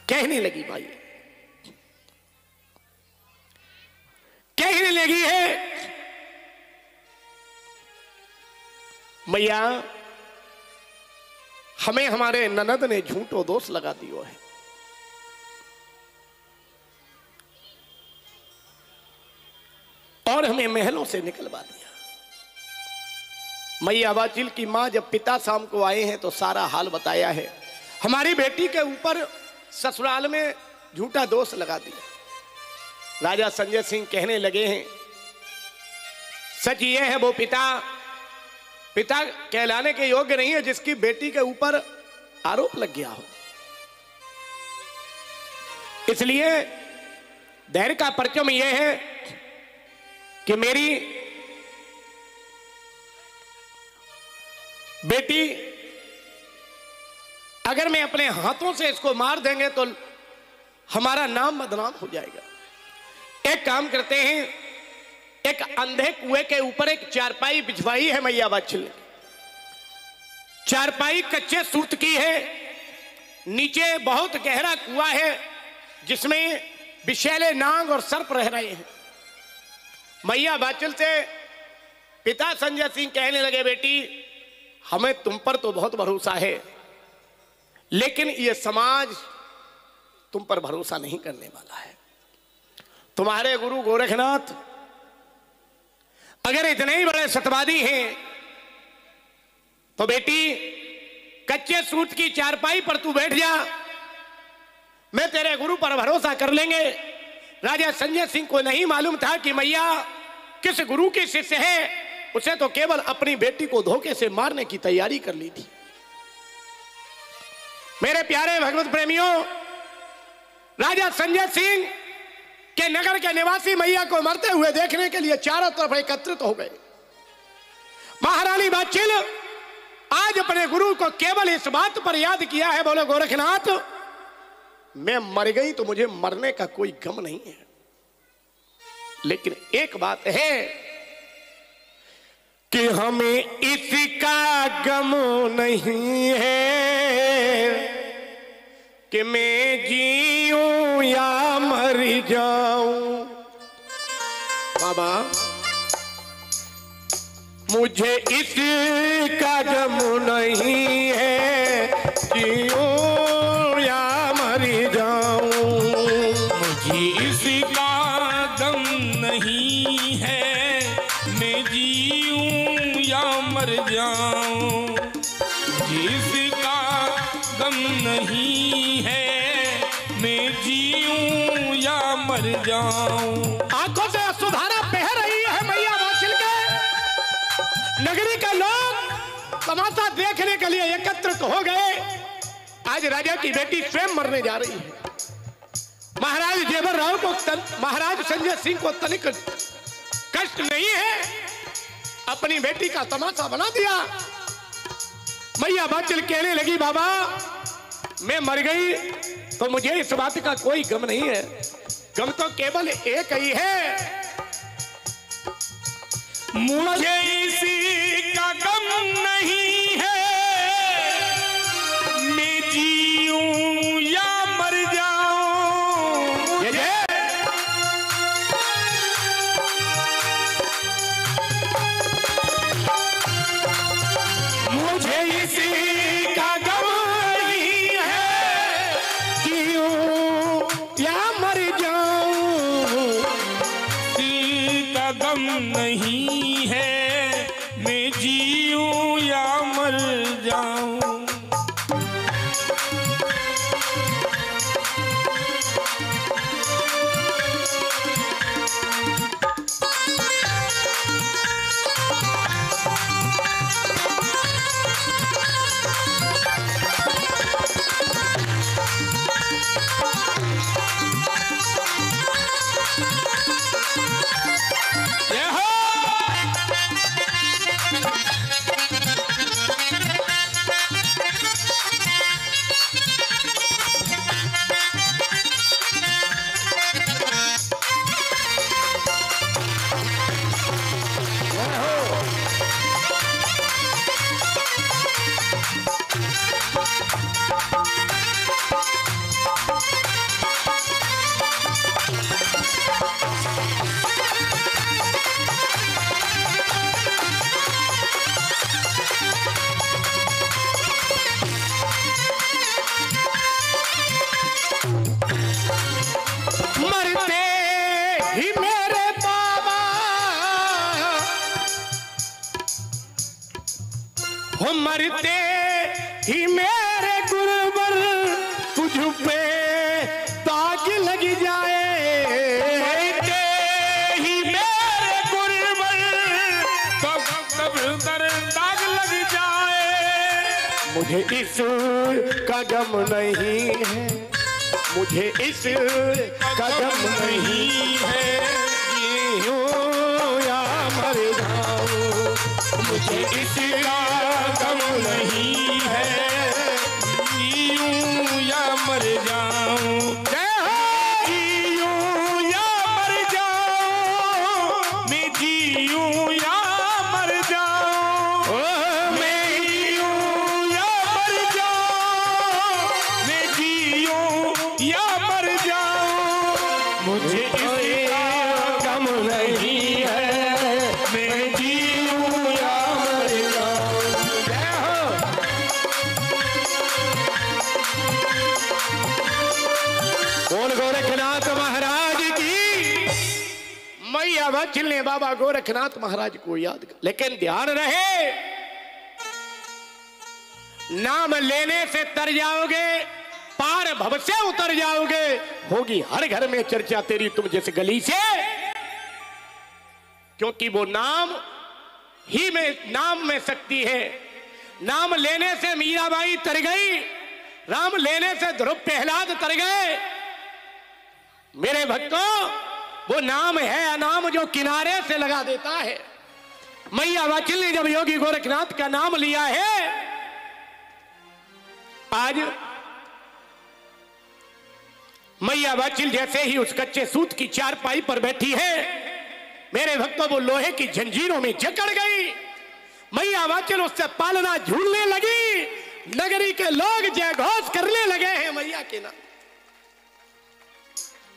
कहने लगी माई, कहने लगी है मैया हमें हमारे ननद ने झूठो दोष लगा दियो है। और हमें महलों से निकलवा दिया। मैया वाछिल की मां जब पिता शाम को आए हैं तो सारा हाल बताया है। हमारी बेटी के ऊपर ससुराल में झूठा दोष लगा दिया। राजा संजय सिंह कहने लगे हैं, सच ये है वो पिता कहलाने के योग्य नहीं है जिसकी बेटी के ऊपर आरोप लग गया हो। इसलिए धैर्य का परचम यह है कि मेरी बेटी अगर मैं अपने हाथों से इसको मार देंगे तो हमारा नाम बदनाम हो जाएगा। एक काम करते हैं, एक अंधे कुएं के ऊपर एक चारपाई बिछवाई है मैया वाछिल ने। चारपाई कच्चे सूत की है, नीचे बहुत गहरा कुआं है जिसमें विषैले नाग और सर्प रह रहे हैं। मैया वाछिल से पिता संजय सिंह कहने लगे, बेटी हमें तुम पर तो बहुत भरोसा है, लेकिन यह समाज तुम पर भरोसा नहीं करने वाला है। तुम्हारे गुरु गोरखनाथ अगर इतने ही बड़े सत्यवादी हैं तो बेटी कच्चे सूत की चारपाई पर तू बैठ जा, मैं तेरे गुरु पर भरोसा कर लेंगे। राजा संजय सिंह को नहीं मालूम था कि मैया किस गुरु के शिष्य है, उसे तो केवल अपनी बेटी को धोखे से मारने की तैयारी कर ली थी। मेरे प्यारे भगवत प्रेमियों, राजा संजय सिंह के नगर के निवासी मैया को मरते हुए देखने के लिए चारों तरफ एकत्रित हो गए। महारानी वाछिल आज अपने गुरु को केवल इस बात पर याद किया है, बोले गोरखनाथ मैं मर गई तो मुझे मरने का कोई गम नहीं है, लेकिन एक बात है कि हमें इसका गम नहीं है कि मैं जीऊं या मर जाऊं। बाबा मुझे इसका गम नहीं है, जीऊं या मर जाऊं। मुझे इसका गम नहीं है, मैं जीऊं या मर जाऊं। जिसका गम नहीं है, मैं जीऊं या मर जाऊं। आंखों से सुधारा बह रही है मैया वाचिल के। नगरी के लोग तमाशा देखने के लिए एकत्रित हो गए। आज राजा की बेटी स्वयं मरने जा रही है। महाराज जेवर राव को महाराज संजय सिंह को तनिक कष्ट नहीं है, अपनी बेटी का तमाशा बना दिया। मैया वाचिल कहने लगी, बाबा मैं मर गई तो मुझे इस बात का कोई गम नहीं है, गम तो केवल एक ही है, मुझे इसी का गम नहीं है, मैं जीऊं या मर जाऊं। मुझे इसी का गम नहीं है, जीऊं या मर जाऊं। इसी का गम नहीं है, मैं जीऊं या मर जाऊं। मरते ही मेरे गुरुवर तुझ पे दाग लग जाए, मरते ही मेरे गुरुवर कब्र दाग लग जाए। मुझे इस का गम नहीं है, मुझे इस का गम नहीं है, जीऊं या मर जाऊं। मुझे इसका गम नहीं है, जीऊं या मर जाऊं। जीऊं या मर जाऊं, मैं जीऊं या मर जाऊं। मैं जीऊं या मर जाऊं, मैं जीऊं या मर जाऊं। मुझे इसका गम नहीं है, मैं जीऊं या मर जाऊं। जय हो। बोल गोरखनाथ महाराज की। मैया वाचिल ने बाबा गोरखनाथ महाराज को याद कर, लेकिन ध्यान रहे नाम लेने से तर जाओगे, पार भव से उतर जाओगे, होगी हर घर में चर्चा तेरी तुम जैसे गली से, क्योंकि वो नाम ही में, नाम में शक्ति है। नाम लेने से मीराबाई तर गई, राम लेने से ध्रुव प्रहलाद तर गए। मेरे भक्तों, वो नाम है अनाम जो किनारे से लगा देता है। मैया वाचिल ने जब योगी गोरखनाथ का नाम लिया है, आज मैया वाचिल जैसे ही उस कच्चे सूत की चारपाई पर बैठी है, मेरे भक्तों वो लोहे की जंजीरों में जकड़ गई। मैया वाचिल उससे पालना झूलने लगी। नगरी के लोग जयघोष करने लगे हैं मैया के नाम।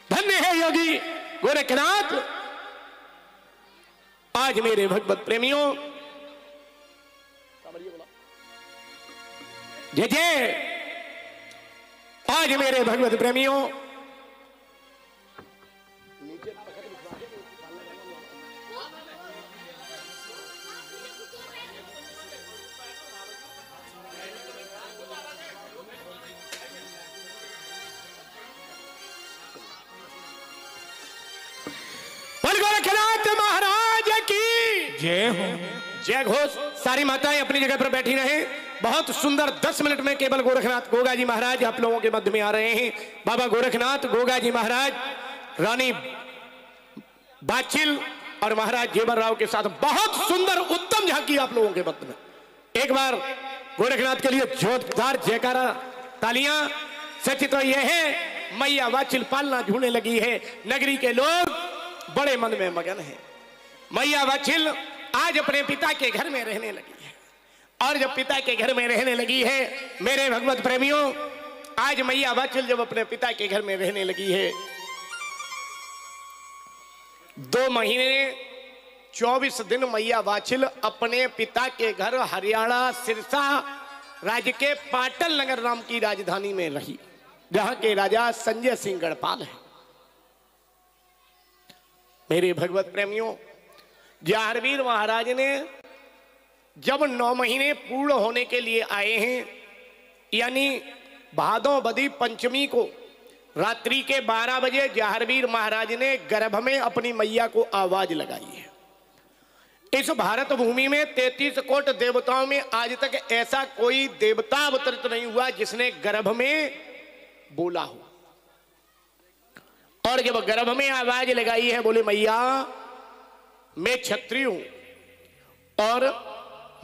धन्य है योगी गोरखनाथ। आज मेरे भगवत प्रेमियों, जय जय। आज मेरे भगवत प्रेमियों, जय हो। जय घोष। सारी माताएं अपनी जगह पर बैठी रहें। बहुत सुंदर 10 मिनट में केवल गोरखनाथ गोगा जी महाराज आप लोगों के मध्य में आ रहे हैं। बाबा गोरखनाथ गोगा जी महाराज, रानी बाचिल और महाराज जेवर राव के साथ बहुत सुंदर उत्तम झांकी आप लोगों के मध्य में। एक बार गोरखनाथ के लिए जोरदार जयकारा, तालियां। सच तो यह है मैया वाचिल पालना झूलने लगी है। नगरी के लोग बड़े मन में मगन हैं। मैया वाचिल आज अपने पिता के घर में रहने लगी है, और जब पिता के घर में रहने लगी है मेरे भगवत प्रेमियों, आज मैया वाचिल जब अपने पिता के घर में रहने लगी है, 2 महीने 24 दिन मैया वाचिल अपने पिता के घर हरियाणा सिरसा राज्य के पाटल नगर नाम की राजधानी में रही, जहां के राजा संजय सिंह गढ़पाल है। मेरे भगवत प्रेमियों, जाहरवीर महाराज ने जब 9 महीने पूर्ण होने के लिए आए हैं, यानी भादों बदी पंचमी को रात्रि के 12 बजे जाहरवीर महाराज ने गर्भ में अपनी मैया को आवाज लगाई है। इस भारत भूमि में 33 कोट देवताओं में आज तक ऐसा कोई देवता अवतरित नहीं हुआ जिसने गर्भ में बोला हो। और जब गर्भ में आवाज लगाई है, बोले मैया मैं क्षत्रिय हूं और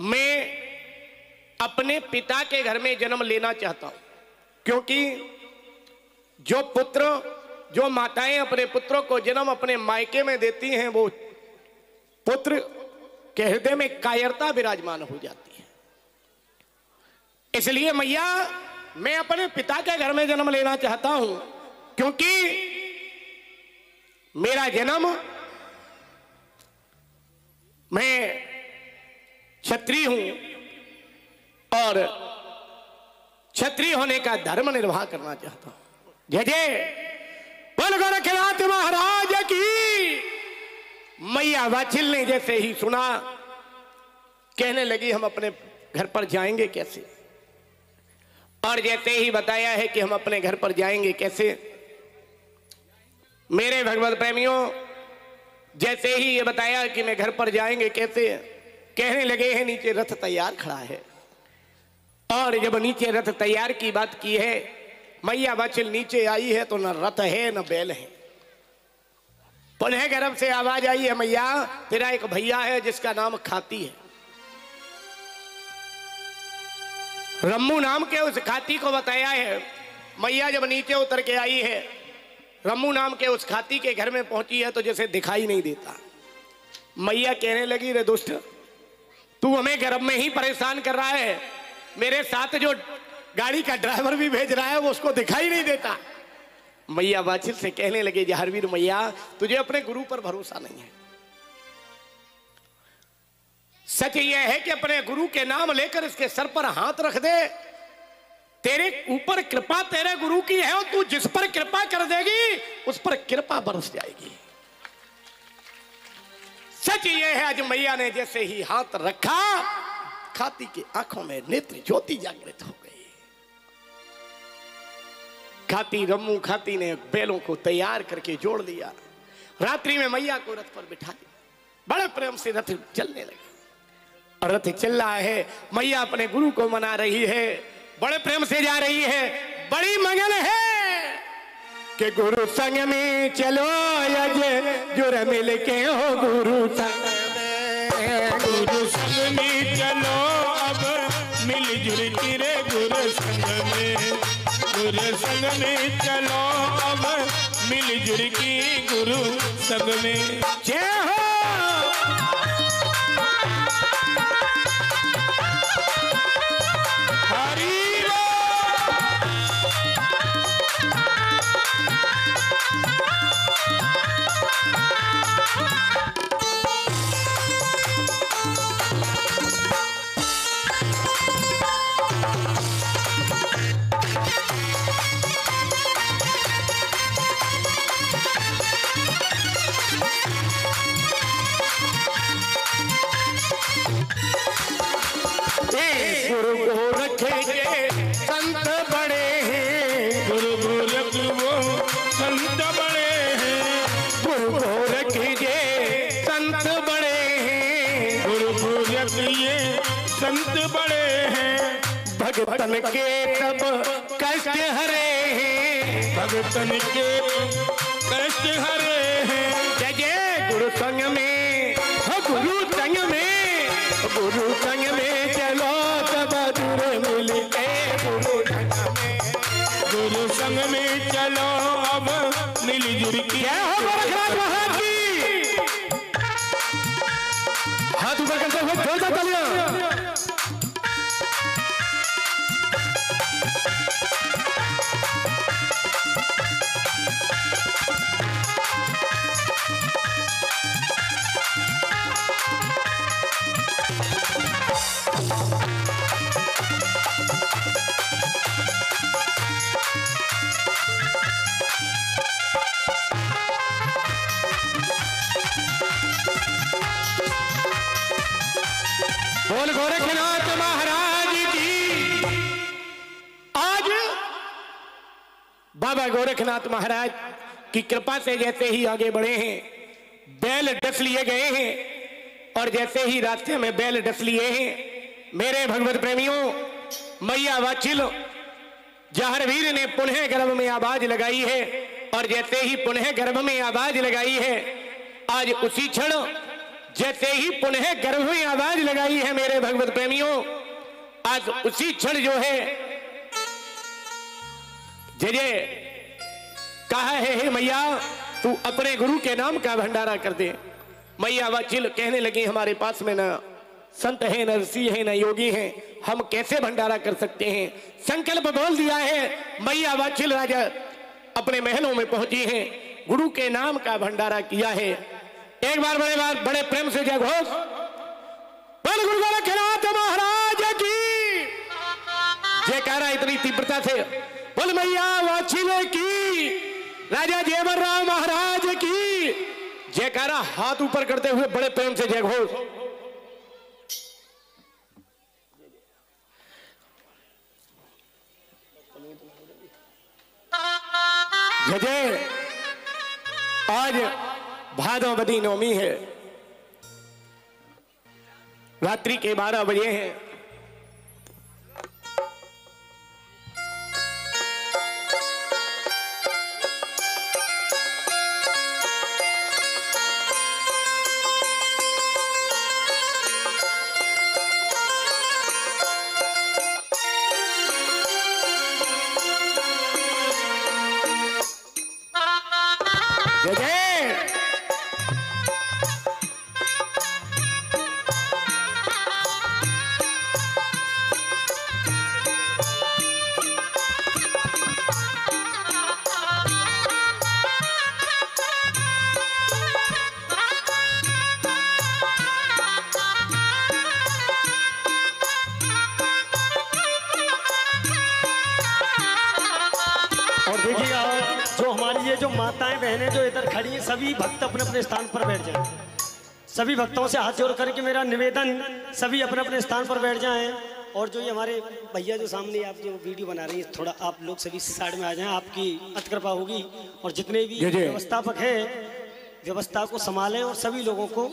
मैं अपने पिता के घर में जन्म लेना चाहता हूं, क्योंकि जो माताएं अपने पुत्रों को जन्म अपने मायके में देती हैं, वो पुत्र के हृदय में कायरता विराजमान हो जाती है। इसलिए मैया मैं अपने पिता के घर में जन्म लेना चाहता हूं, क्योंकि मेरा जन्म, मैं क्षत्रिय हूं और क्षत्रिय होने का धर्म निर्वाह करना चाहता हूं। जय जय बोल गोरखनाथ महाराज की। मैया वाचिल ने जैसे ही सुना, कहने लगी हम अपने घर पर जाएंगे कैसे। और जैसे ही बताया है कि हम अपने घर पर जाएंगे कैसे, मेरे भगवत प्रेमियों, जैसे ही ये बताया कि मैं घर पर जाएंगे कैसे, कहने लगे हैं नीचे रथ तैयार खड़ा है। और जब नीचे रथ तैयार की बात की है, मैया वाचिल नीचे आई है तो न रथ है न बैल है। पुनः गर्भ से आवाज आई है, मैया तेरा एक भैया है जिसका नाम खाती है। रम्मू नाम के उस खाती को बताया है। मैया जब नीचे उतर के आई है, रम्मू नाम के उस खाती के घर में पहुंची है, तो जैसे दिखाई नहीं देता। मैया कहने लगी, रे दुष्ट, तू हमें गर्भ में ही परेशान कर रहा है, मेरे साथ जो गाड़ी का ड्राइवर भी भेज रहा है वो उसको दिखाई नहीं देता। मैया वाचिल से कहने लगे, जाहरवीर मैया तुझे अपने गुरु पर भरोसा नहीं है। सच यह है कि अपने गुरु के नाम लेकर इसके सर पर हाथ रख दे, तेरे ऊपर कृपा तेरे गुरु की है, और तू जिस पर कृपा कर देगी उस पर कृपा बरस जाएगी। सच यह है, आज मैया ने जैसे ही हाथ रखा, खाती की आंखों में नेत्र ज्योति जागृत हो गई। खाती रम्मू खाती ने बैलों को तैयार करके जोड़ लिया। रात्रि में मैया को रथ पर बिठा दिया। बड़े प्रेम से रथ चलने लगे, और रथ चल रहा है। मैया अपने गुरु को मना रही है, बड़े प्रेम से जा रही है, बड़ी मगन है कि गुरु संग में चलो यज जुर मिल के हो गुरु संग में, गुरु संग में चलो अब मिल जुल के रे गुरु संग में, गुरु संग में चलो अब मिल जुल के गुरु संग में। जय हो भगतन के तब कष्ट हरे हैं, भगतन के कष्ट हरे हैं। जय जय गुरु संग में, गुरु संग में, गुरु संग में चलो तब दूर मिलते, गुरु संग में, गुरु संग में चलो अब मिलजुल के। क्या हो गोरखनाथ महाराज की, हाथ ऊपर करते हुए जोरदार तालियां। बोल गोरखनाथ महाराज की। आज बाबा गोरखनाथ महाराज की कृपा से जैसे ही आगे बढ़े हैं, बैल डस लिए गए हैं, और जैसे ही रास्ते में बैल डस लिए हैं, मेरे भगवत प्रेमियों, मैया वाचिल जहरवीर ने पुनः गर्भ में आवाज लगाई है, और जैसे ही पुनः गर्भ में आवाज लगाई है, आज उसी क्षण जैसे ही पुनः गर्भ में आवाज लगाई है मेरे भगवत प्रेमियों, आज उसी क्षण जो है जय जय कहा है, हे मैया तू अपने गुरु के नाम का भंडारा कर दे। मैया वाचिल कहने लगी, हमारे पास में ना संत है, न ऋषि है, न योगी है, हम कैसे भंडारा कर सकते हैं। संकल्प बोल दिया है, मैया वाचिल राजा अपने महलों में पहुंची है, गुरु के नाम का भंडारा किया है। एक बार बड़े प्रेम से जय घोष, बोल गुरु गोरखनाथ महाराज की जयकारा इतनी तीव्रता से, बोल मैया वाचिल की, राजा जयवर राव महाराज की जयकारा हाथ ऊपर करते हुए बड़े प्रेम से जय घोष। जय जय। आज भादवदी नवमी है, रात्रि के 12 बजे हैं। जय जय। और देखिएगा जो हमारी ये जो माताएं बहनें जो इधर खड़ी हैं, सभी भक्त अपने अपने स्थान पर बैठ जाएं। सभी भक्तों से हाथ जोड़ करके मेरा निवेदन, सभी अपने अपने स्थान पर बैठ जाएं। और जो ये हमारे भैया जो सामने आप जो वीडियो बना रही हैं, थोड़ा आप लोग सभी साइड में आ जाएं, आपकी अति कृपा होगी। और जितने भी व्यवस्थापक हैं, व्यवस्था को संभालें और सभी लोगों को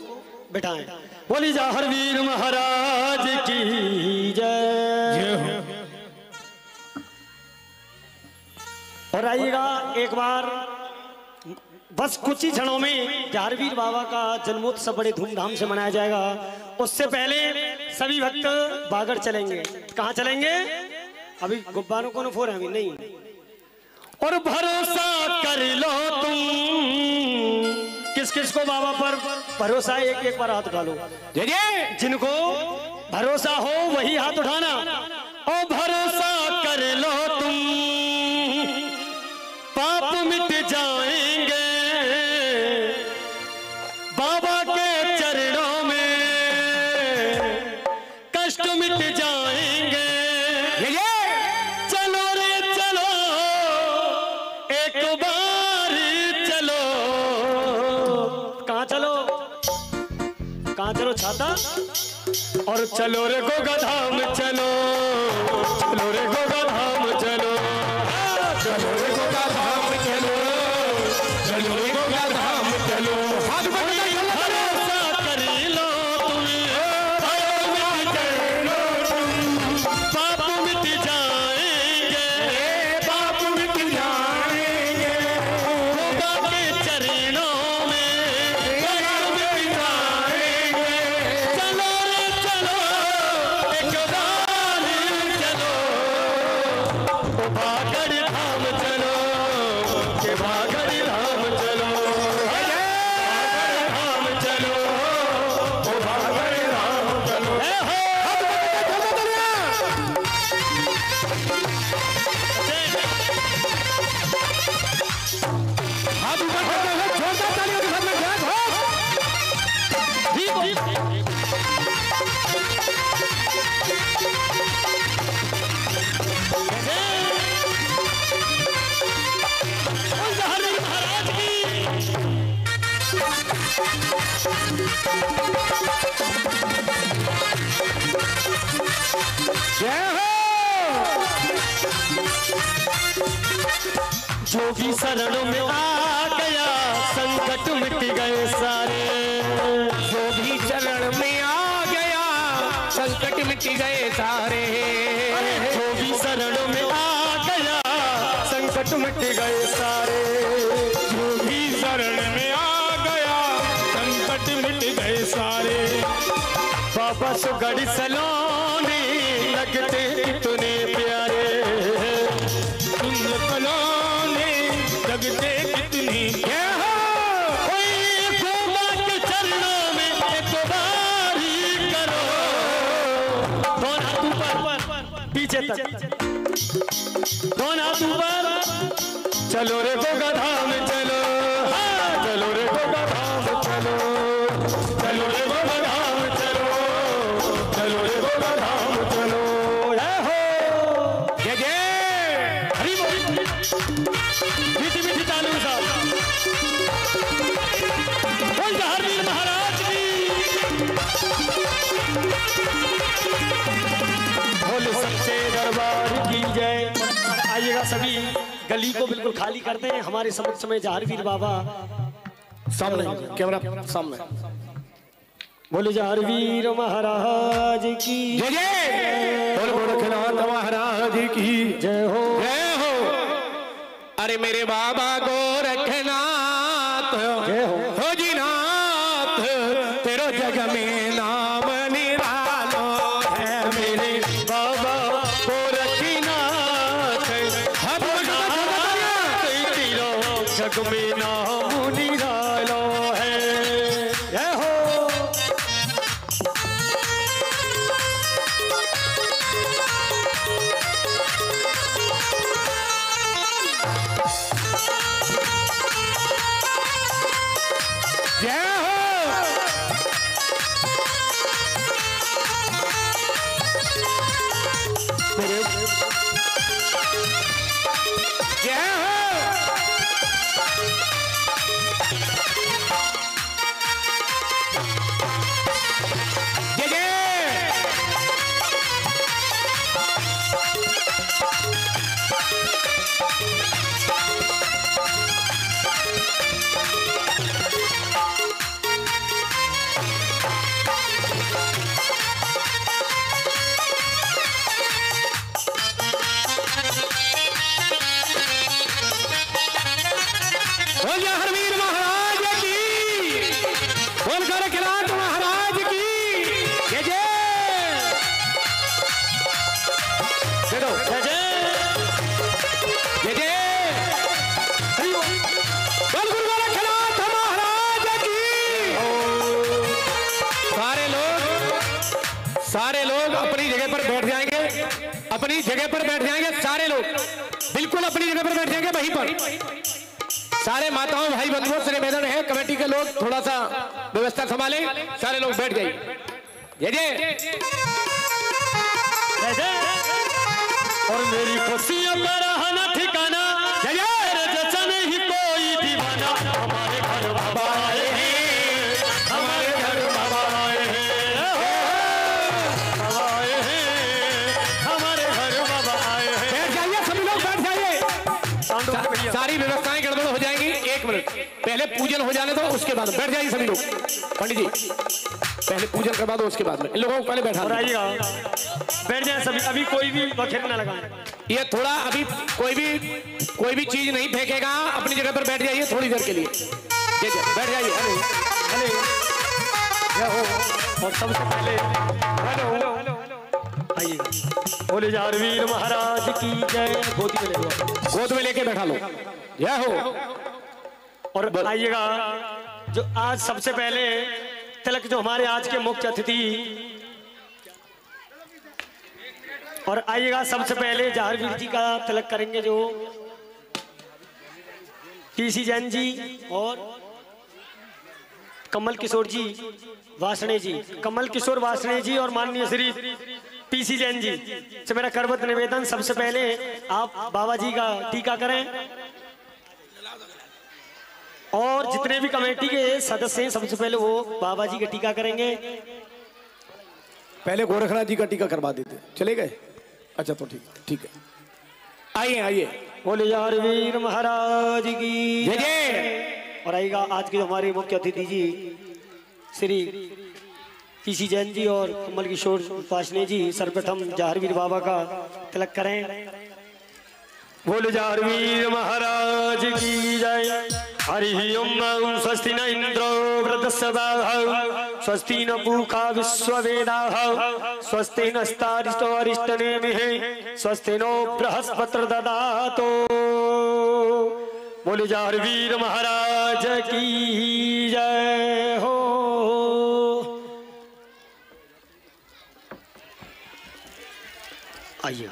बिठाएं। बोली जहरवीर महाराज की जय। और आइएगा एक बार, बस कुछ ही क्षणों में जहरवीर बाबा का जन्मोत्सव बड़े धूमधाम से मनाया जाएगा। उससे पहले सभी भक्त बागड़ चलेंगे। कहाँ चलेंगे? अभी गुब्बारों को न फोर अभी नहीं। और भरोसा कर लो तुम, किस किस को बाबा पर भरोसा है? एक एक बार हाथ उठा लो। जिनको भरोसा हो वही हाथ उठाना। और भरोसा कर लो तुम, पाप मिट जाएंगे बाबा के चरणों में, कष्ट मिट जाएंगे। चलो रे चलो, एक बार चलो। कहाँ चलो? कहाँ चलो? छाता। और चलो रे गोगाधाम चलो, चलो रे गोगाधाम चलो, चलो रे गोगाधाम चलो, चलो रे गोगाधाम चलो। हाथ भरोसा कर लो तुम, पाप मिट जाएंगे भागड़ धाम चलो, के भागड़ धाम चलो, भागड़ धाम चलो, ओ भागड़ धाम चलो। हाथ ऊपर करते हुए जोरदार तालियों के साथ में जय हो। महाराज की जय हो। जो भी शरणों में आ गया संकट मिट गए सारे, जो भी चरण में आ गया संकट मिट गए सारे, जो भी शरणों में आ गया संकट मिट गए सारे, जो भी शरण में आ गया संकट मिट गए सारे। बाबा सुगढ़ सलोने लगते कितने प्यारे, सुंदर कलोने लगते कितनी के चरणों में एक बारी करो, दोनों हाथ ऊपर पीछे तक, दोनों हाथ ऊपर, चलो रे गोगा धाम चलो, चलो रे गोगा धाम चलो, चलो रे गोगा धाम चलो, चलो रे गोगा धाम चलो। जय हो, जय जय हरि बोल, मीठी मीठी तालियों साहब, बोल जहारवीर महाराज की, बोले सच्चे दरबार की जय। आइएगा सभी, गली को बिल्कुल खाली करते हैं। हमारे समक्ष में जहारवीर बाबा सामने, कैमरा सामने। बोले जहारवीर महाराज की जय जय। बोल गोरखनाथ महाराज की जय हो, जय हो। अरे मेरे बाबा गोरखनाथ जय हो, हो जी नाथ, तेरो जग में नाम निरालो है। मेरे बाबा गोरखनाथ, तेरो जग में नाम निरालो है। जय हो, जय हो। मेरे जय हो। जय जय। बोल जहारवीर महाराज की, बोल गोरखनाथ महाराज की जय जय। चलो जय जय, जय जय। बोल गुरु गोरखनाथ महाराज की। सारे लोग अपनी जगह पर बैठ जाएंगे, अपनी जगह पर बैठ जाएंगे सारे लोग, बिल्कुल अपनी जगह पर बैठ जाएंगे वहीं पर। सारे माताओं भाई बंधुओं से निवेदन है, कमेटी के लोग थोड़ा सा व्यवस्था संभालें, सारे लोग बैठ जाइए। जय जय। जय जय। और मेरी खुशियों का रहना ठिकाना, जय जय। तेरे जैसा नहीं कोई दीवाना। हमारे घर बाबा आए हैं, हमारे घर बाबा आए हैं, बाबा आए हैं, हमारे घर बाबा आए हैं। बैठ जाइए सभी लोग, बैठ जाइए। सारी व्यवस्थाएं गड़बड़ हो जाएंगी, एक मिनट पहले पूजन हो जाने दो, उसके बाद बैठ जाइए सभी लोग। पंडित जी पहले पूजन करवा दो, उसके बाद में इन लोगों को पहले बैठा दो। बैठ जाए सभी, अभी कोई भी बखेर ना लगाए। ये थोड़ा अभी कोई भी चीज नहीं फेंकेगा, अपनी जगह पर बैठ जाइए थोड़ी देर के लिए। बैठ जाइए। अरे जय हो। और सबसे पहले हेलो आइए बोले जाहरवीर महाराज की जय। गोदी में ले लो, गोद में लेके बैठा लो। जय हो। और आइएगा जो आज सबसे पहले तिलक, जो हमारे आज के मुख्य अतिथि, और आइएगा सबसे पहले जाहरवीर जी का तिलक करेंगे जो पीसी जैन जी और कमल किशोर जी वासणे जी, कमल किशोर वासणे जी और माननीय श्री पीसी जैन जी से मेरा करवत निवेदन, सबसे पहले आप बाबा जी का टीका करें और जितने भी कमेटी के सदस्य हैं सबसे पहले वो बाबा जी का टीका करेंगे। पहले गोरखनाथ जी का टीका करवा देते, चले गए? अच्छा तो ठीक है, आइए आइए। बोले जाहरवीर महाराज की जय जय। और आएगा आज के हमारे मुख्य अतिथि जी श्री पीसी जैन जी और कमल किशोर वासणे जी, सर्वप्रथम जाहरवीर बाबा का तिलक करें। बोले जाहरवीर महाराज की जय। हरि ओम। स्वस्ति न इंद्रो वृद्धस्वभाव, स्वस्ति न पूषा विश्ववेदाः, स्वस्ति नस्तारिष्टो अरिष्टनेमिः, स्वस्ति नो बृहस्पतिर्दधातु। बोले जाहरवीर महाराज की जय हो। आइए।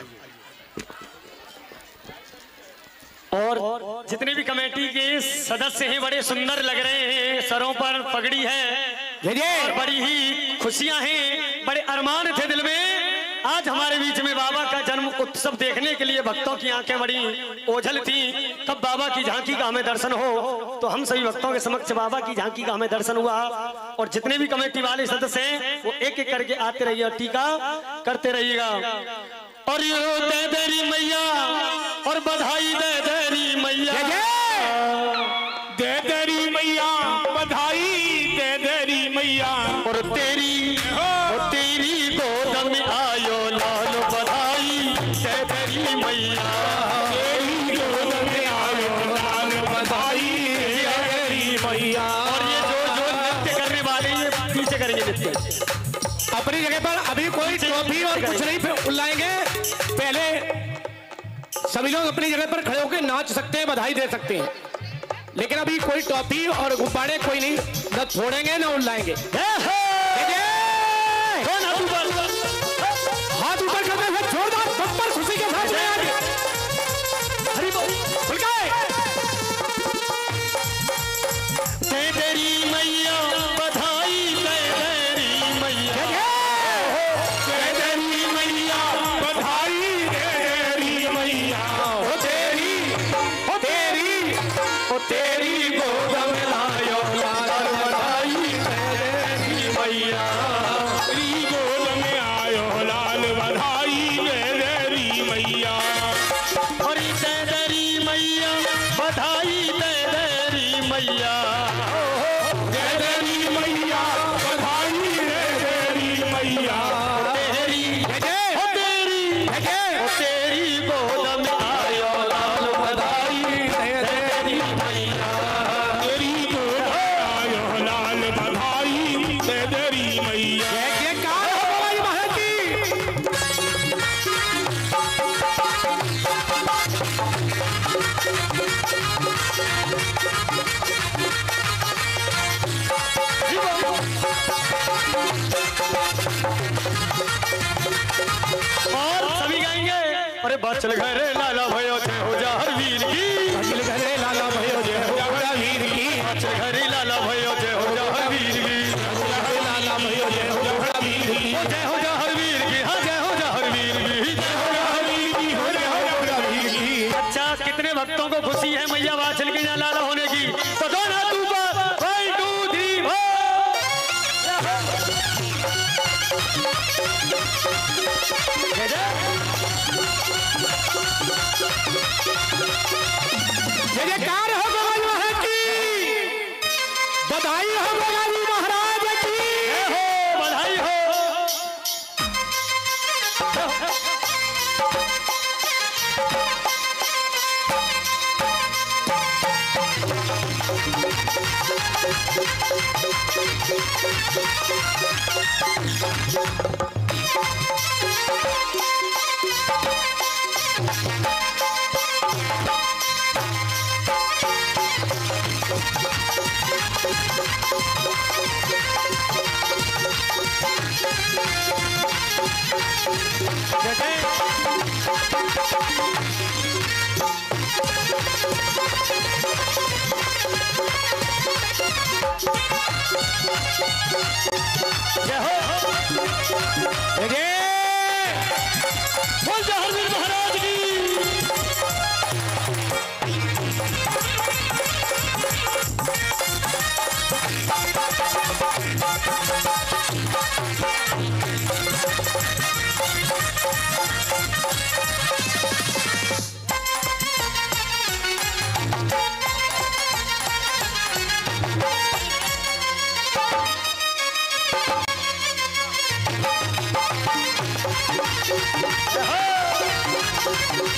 और जितने भी कमेटी के सदस्य हैं बड़े सुंदर लग रहे हैं, सरों पर पगड़ी है और बड़ी ही खुशियां हैं, बड़े अरमान थे दिल में। आज हमारे बीच में बाबा का जन्म उत्सव देखने के लिए भक्तों की आंखें बड़ी ओझल थी, कब बाबा की झांकी का हमें दर्शन हो। तो हम सभी भक्तों के समक्ष बाबा की झांकी का हमें दर्शन हुआ। और जितने भी कमेटी वाले सदस्य हैं वो एक एक करके आते रहिए और टीका करते रहिएगा। और यो दे देरी मैया और बधाई दे देरी मैया, दे देरी मैया बधाई दे देरी मैया। और तेरी गोद में आयो लाल बधाई दे देरी मैया, तेरी गोद में आयो लाल बधाई दे देरी मैया। और ये जो नृत्य करने वाले ये पीछे करेंगे नृत्य अपनी जगह पर। अभी कोई ट्रॉफी और कुछ नहीं लाएंगे, पहले सभी लोग अपनी जगह पर खड़े होकर नाच सकते हैं, बधाई दे सकते हैं, लेकिन अभी कोई टॉफी और गुब्बारे कोई नहीं, न छोड़ेंगे न उड़ाएंगे। हाथ ऊपर करते हुए जोरदार बम्पर खुशी के साथ हरि बोल। दे देरी मैया बधाई दे देरी मैया, दे देरी मैया बधाई दे देरी मैया। ओ तेरी गोद में लायो लाल बधाई दे देरी मैया, तेरी गोद में आयो लाल बधाई दे देरी मैया। और दे देरी मैया बधाई दे देरी मैया, दे देरी मैया बधाई दे देरी मैया। तेरी गोद में आयो लाल बधाई दे देरी मैया, तेरी गोद में आयो लाल बधाई दे देरी मैया। और सभी गाएंगे। अरे बचल घरे लाला भयो जय हो जाहरवीर की, बचल घरे लाला भयो जय हो जाहरवीर की, बचल घरे लाला भयो जय हो जाहरवीर की, लाला भयो जय हो जाहरवीर की, जय हो जाहरवीर की, हाँ जय हो जाहरवीर की, जय हो जाहरवीर की, हो जय हो जाहरवीर की। अच्छा कितने भक्तों को खुशी है मैया वाचल के यहाँ लाला होने की, तो दोनों हाथ ऊपर 1 2 3 जय जयकार हो गोपाल महाराज की, बधाई हो गोपाल महाराज की, हो बधाई हो। जय हो जय बोल जहरवीर महाराज की।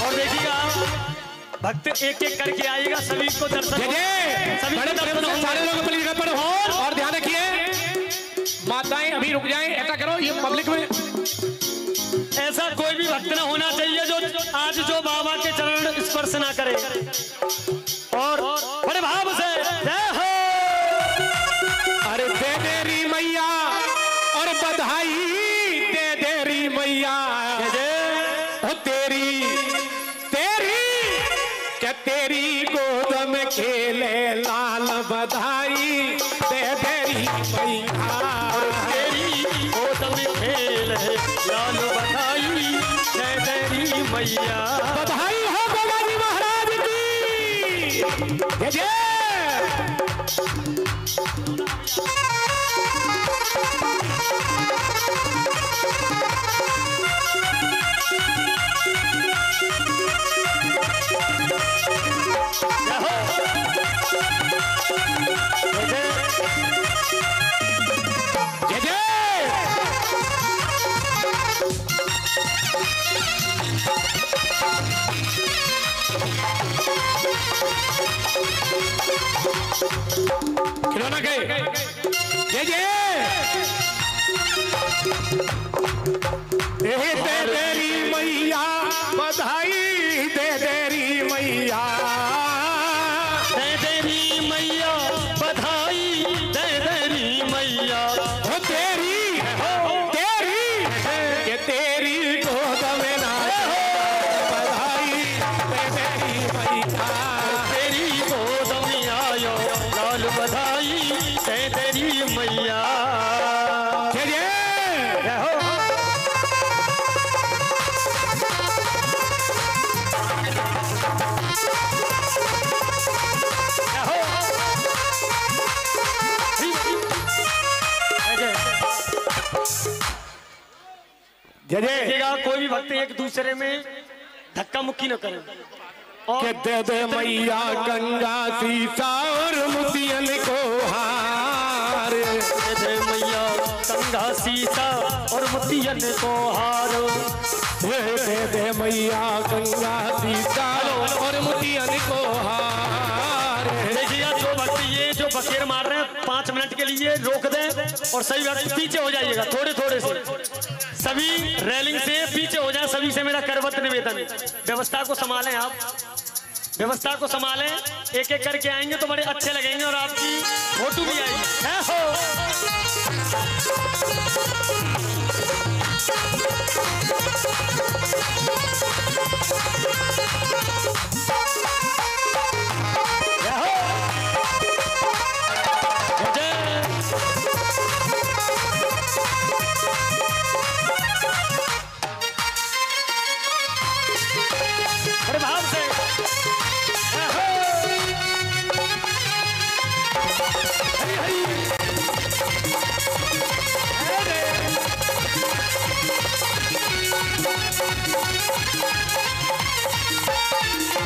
और देखिएगा भक्त एक एक करके आएगा, सभी को दर्शन जय जय सभी को दर्शन होंगे। सारे लोग अपनी जगह पर हो और ध्यान रखिए माताएं अभी रुक जाएं। ऐसा करो ये पब्लिक में ऐसा कोई भी भक्त ना होना चाहिए जो आज जो बाबा के चरण स्पर्श ना करे। और बड़े भाव से जय हो। अरे दे देरी मैया और बधाई दे देरी मैया ओ तेरी तेरी क्या तेरी गोद में खेले लाल बधाई दे देरी मैया तेरी गोद में खेल है लाल बधाई जय तेरी मैया। बधाई हो बाबा जी महाराज की जय जय। जय जय खिलौना गए जय जय दे देरी मैया बधाई दे देरी मैया दे देरी मैया बधाई दे देरी मैया हो तेरी ये तेरी गोद में नाच बधाई दे देरी मैया तेरी गोद में आयो लाल बधाई दे तेरी मैया। जय जय जय हो। जय हो। जय जय देखिएगा कोई भी भक्त एक दूसरे में धक्का मुक्की न करे। और के दे दे मैया गंगा सीसा और मुतियन को हार दे दे मैया गंगा सीसा और मोतियन को हार। दे दे मैया गंगा सीसा और मुतियन को हार। देखिएगा जो भक्त ये जो बकेर मार रहे हैं 5 मिनट के लिए रोक दें और सभी भक्त पीछे हो जाइएगा थोड़े थोड़े से। सभी रेलिंग से पीछे हो जाएं। सभी से मेरा करवत निवेदन। व्यवस्था को संभालें आप, व्यवस्था को संभालें। एक एक करके आएंगे तो बड़े अच्छे लगेंगे और आपकी फोटो भी आएगी। है हो। है हो। जय बड़े भाव से है हो। हरी हरी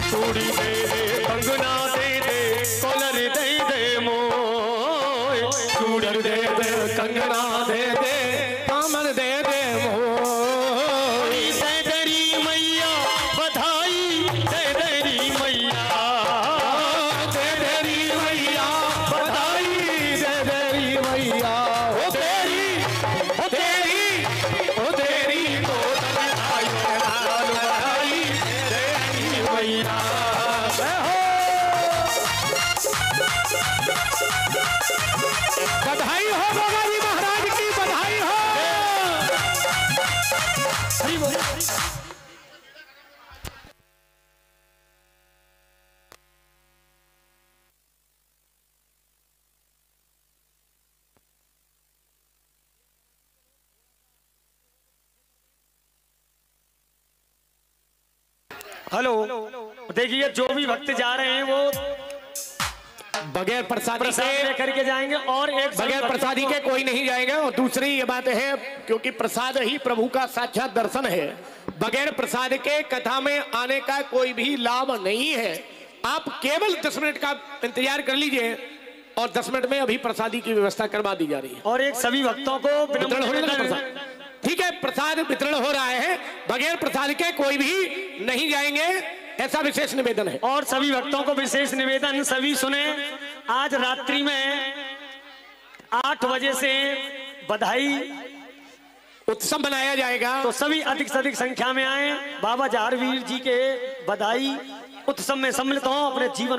चूड़ी दे दे कंगना दे दे कॉलर दे दे मोय। चूड़न दे दे कंगना दे दे कामन दे दे मोर। दे देरी मैया बधाई दे देरी मैया। दे देरी मैया बधाई दे देरी मैया ओ तेरी ओ तेरी ओ तेरी गोद में आई लाल बधाई दे देरी मैया। जय हो हेलो, देखिए जो भी भक्त जा रहे हैं वो बगैर प्रसाद लेकर के जाएंगे और एक बगैर प्रसादी के कोई नहीं जाएगा। और दूसरी ये बात है, क्योंकि प्रसाद ही प्रभु का साक्षात दर्शन है, बगैर प्रसाद के कथा में आने का कोई भी लाभ नहीं है। आप केवल 10 मिनट का इंतजार कर लीजिए और 10 मिनट में अभी प्रसादी की व्यवस्था करवा दी जा रही है। और एक सभी भक्तों को वितरण होने लगा प्रसाद। ठीक है, प्रसाद वितरण हो रहा है, बगैर प्रसाद के कोई भी नहीं जाएंगे, ऐसा विशेष निवेदन है। और सभी भक्तों को विशेष निवेदन, सभी सुने, आज रात्रि में 8 बजे से बधाई उत्सव मनाया जाएगा, तो सभी अधिक से अधिक संख्या में आए, बाबा जहारवीर जी के बधाई उत्सव में सम्मिलित हों, अपने जीवन